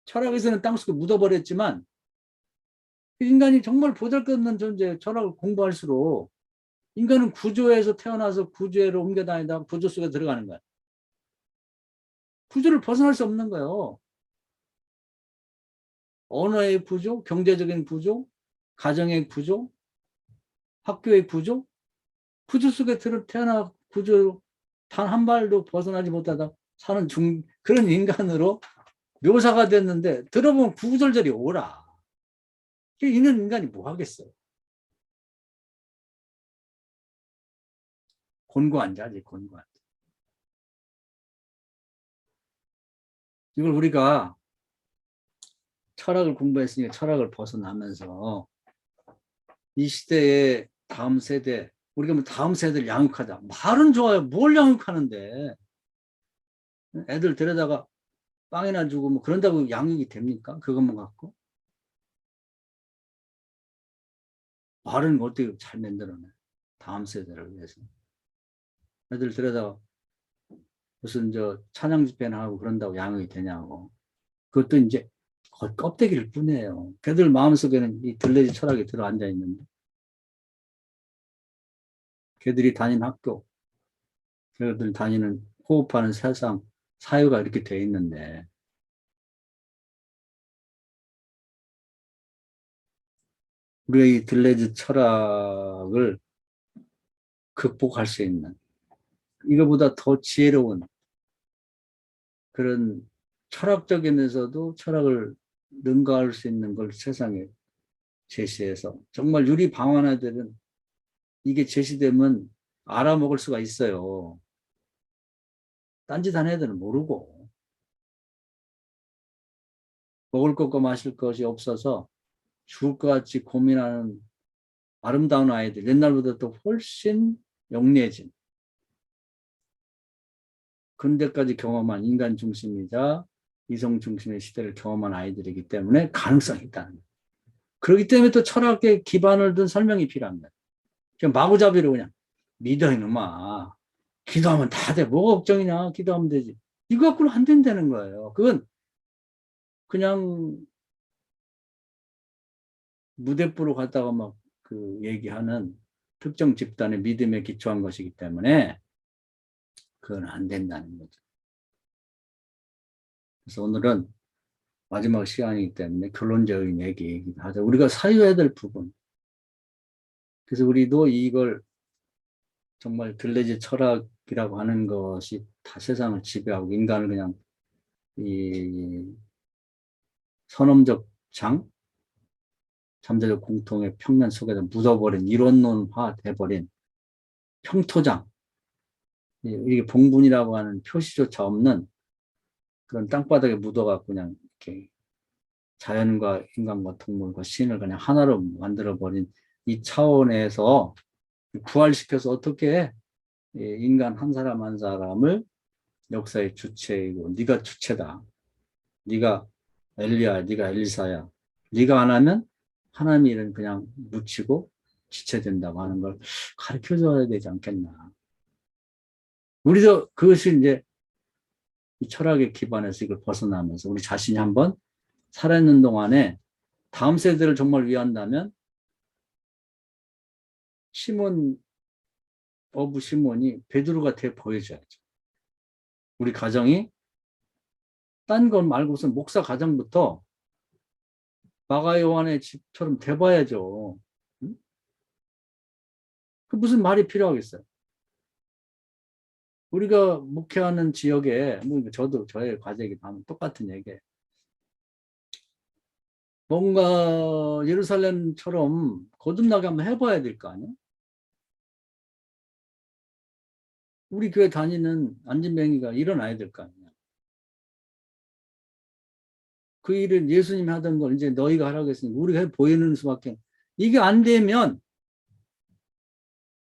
철학에서는 땅속에 묻어버렸지만 인간이 정말 보잘것없는 존재, 철학을 공부할수록 인간은 구조에서 태어나서 구조로 옮겨 다니다 구조 속에 들어가는 거야. 구조를 벗어날 수 없는 거예요. 언어의 구조, 경제적인 구조, 가정의 구조, 학교의 구조, 구조 속에 태어나 구조 단 한 발도 벗어나지 못하다 사는 그런 인간으로 묘사가 됐는데 들어보면 구구절절이 오라. 이런 인간이 뭐 하겠어요. 곤고한자지 곤고한. 이걸 우리가 철학을 공부했으니까 철학을 벗어나면서 이 시대의 다음 세대 우리가 뭐 다음 세대를 양육하자 말은 좋아요. 뭘 양육하는데 애들 데려다가 빵이나 주고 뭐 그런다고 양육이 됩니까? 그것만 갖고 말은 어떻게 잘 만들어내 다음 세대를 위해서 애들 들여다 무슨 저 찬양 집회나 하고 그런다고 양육이 되냐고. 그것도 이제 거의 껍데기일 뿐이에요. 걔들 마음속에는 이 들레지 철학이 들어앉아 있는데, 걔들이 다니는 학교, 걔들 다니는 호흡하는 세상, 사회가 이렇게 돼 있는데, 우리가 이 들레지 철학을 극복할 수 있는, 이거보다 더 지혜로운 그런 철학적이면서도 철학을 능가할 수 있는 걸 세상에 제시해서, 정말 유리 방언아들은 이게 제시되면 알아먹을 수가 있어요. 딴짓한 애들은 모르고, 먹을 것과 마실 것이 없어서 죽을 것 같이 고민하는 아름다운 아이들, 옛날보다 또 훨씬 영리해진, 근대까지 경험한 인간 중심이자 이성 중심의 시대를 경험한 아이들이기 때문에 가능성이 있다는 거예요. 그렇기 때문에 또 철학의 기반을 둔 설명이 필요한 거예요. 그냥 마구잡이로 그냥 믿어 이놈아. 기도하면 다 돼. 뭐가 걱정이냐. 기도하면 되지. 이거 갖고는 안 된다는 거예요. 그건 그냥 무대부로 갔다가 막 그 얘기하는 특정 집단의 믿음에 기초한 것이기 때문에 그건 안 된다는 거죠. 그래서 오늘은 마지막 시간이기 때문에 결론적인 얘기 하자. 우리가 사유해야 될 부분. 그래서 우리도 이걸 정말 들레지 철학이라고 하는 것이 다 세상을 지배하고 인간을 그냥 이 선험적 장, 잠재적 공통의 평면 속에서 묻어버린 이론론화 돼버린 평토장, 이게 봉분이라고 하는 표시조차 없는 그런 땅바닥에 묻어갖고 그냥 이렇게 자연과 인간과 동물과 신을 그냥 하나로 만들어버린 이 차원에서 부활시켜서 어떻게 인간 한 사람 한 사람을 역사의 주체이고 네가 주체다. 네가 엘리야, 네가 엘리사야. 네가 안 하면 하나님의 일은 그냥 묻히고 지체된다고 하는 걸 가르쳐줘야 되지 않겠나. 우리도 그것이 이제 이 철학의 기반에서 이걸 벗어나면서 우리 자신이 한번 살아있는 동안에 다음 세대를 정말 위한다면 시몬 어부 시몬이 베드로가 돼 보여줘야죠. 우리 가정이 딴 건 말고선 목사 가정부터 마가 요한의 집처럼 돼봐야죠. 응? 그 무슨 말이 필요하겠어요? 우리가 목회하는 지역에 뭐 저도 저의 과제이기도 하면 똑같은 얘기예요. 뭔가 예루살렘처럼 거듭나게 한번 해봐야 될 거 아니에요? 우리 교회 다니는 안진뱅이가 일어나야 될 거 아니에요? 그 일을 예수님이 하던 걸 이제 너희가 하라고 했으니 우리가 보이는 수밖에. 이게 안 되면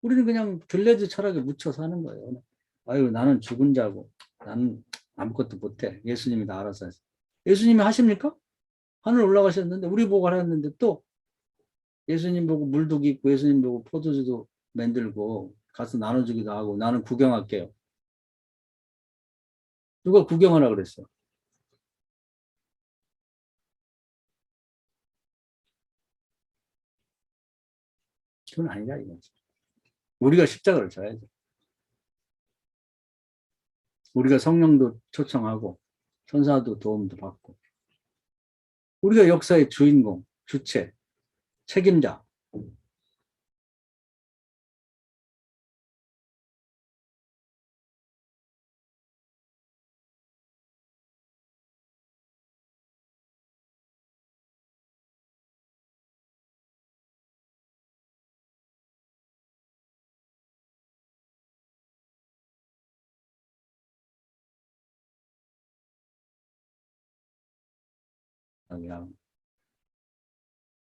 우리는 그냥 들레즈 철학에 묻혀 사는 거예요. 아유, 나는 죽은 자고 나는 아무것도 못해. 예수님이 다 알아서 하세요. 예수님이 하십니까? 하늘 올라가셨는데 우리 보고 하셨는데 또 예수님 보고 물도 깃고 예수님 보고 포도주도 만들고 가서 나눠주기도 하고 나는 구경할게요. 누가 구경하라 그랬어? 그건 아니라 이거지. 우리가 십자가를 져야죠. 우리가 성령도 초청하고 천사도 도움도 받고 우리가 역사의 주인공, 주체, 책임자.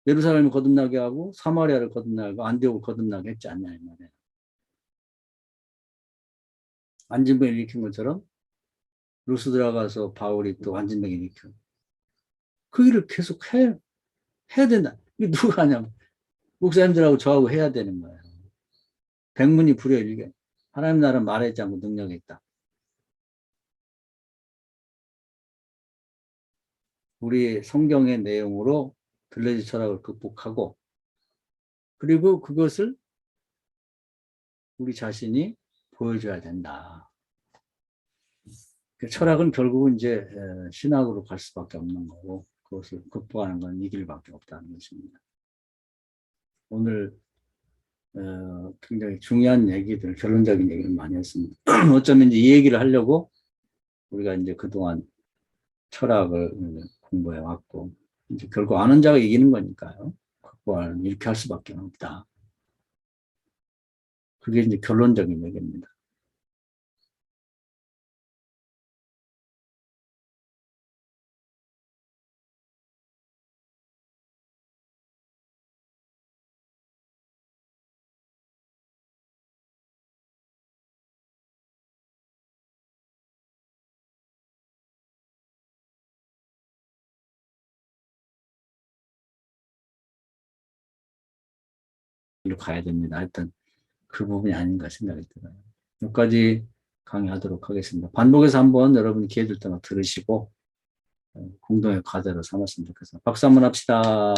예루살렘을 거듭나게 하고 사마리아를 거듭나게 하고 안디옥을 거듭나게 했지 않냐 이 말이에요. 안진뱅이 일으킨 것처럼 루스 들어가서 바울이 또 안진뱅이 일으켜. 그 일을 계속 해야 된다. 이게 누가 하냐면 목사님들하고 저하고 해야 되는 거예요. 백문이 불여일견. 하나님 나라는 말하지 않고 능력이 있다. 우리 성경의 내용으로 들러지 철학을 극복하고 그리고 그것을 우리 자신이 보여줘야 된다. 그 철학은 결국은 이제 신학으로 갈 수밖에 없는 거고 그것을 극복하는 건 이 길밖에 없다는 것입니다. 오늘 굉장히 중요한 얘기들, 결론적인 얘기를 많이 했습니다. 어쩌면 이제 이 얘기를 하려고 우리가 이제 그동안 철학을 공부해 왔고 이제 결국 아는 자가 이기는 거니까요. 극복하는 이렇게 할 수밖에 없다. 그게 이제 결론적인 얘기입니다. 이로 가야 됩니다. 하여튼 그 부분이 아닌가 생각이 들어요. 여기까지 강의하도록 하겠습니다. 반복해서 한번 여러분이 기회 될 때마다 들으시고 공동의 과제로 삼았으면 좋겠습니다. 박수 한번 합시다.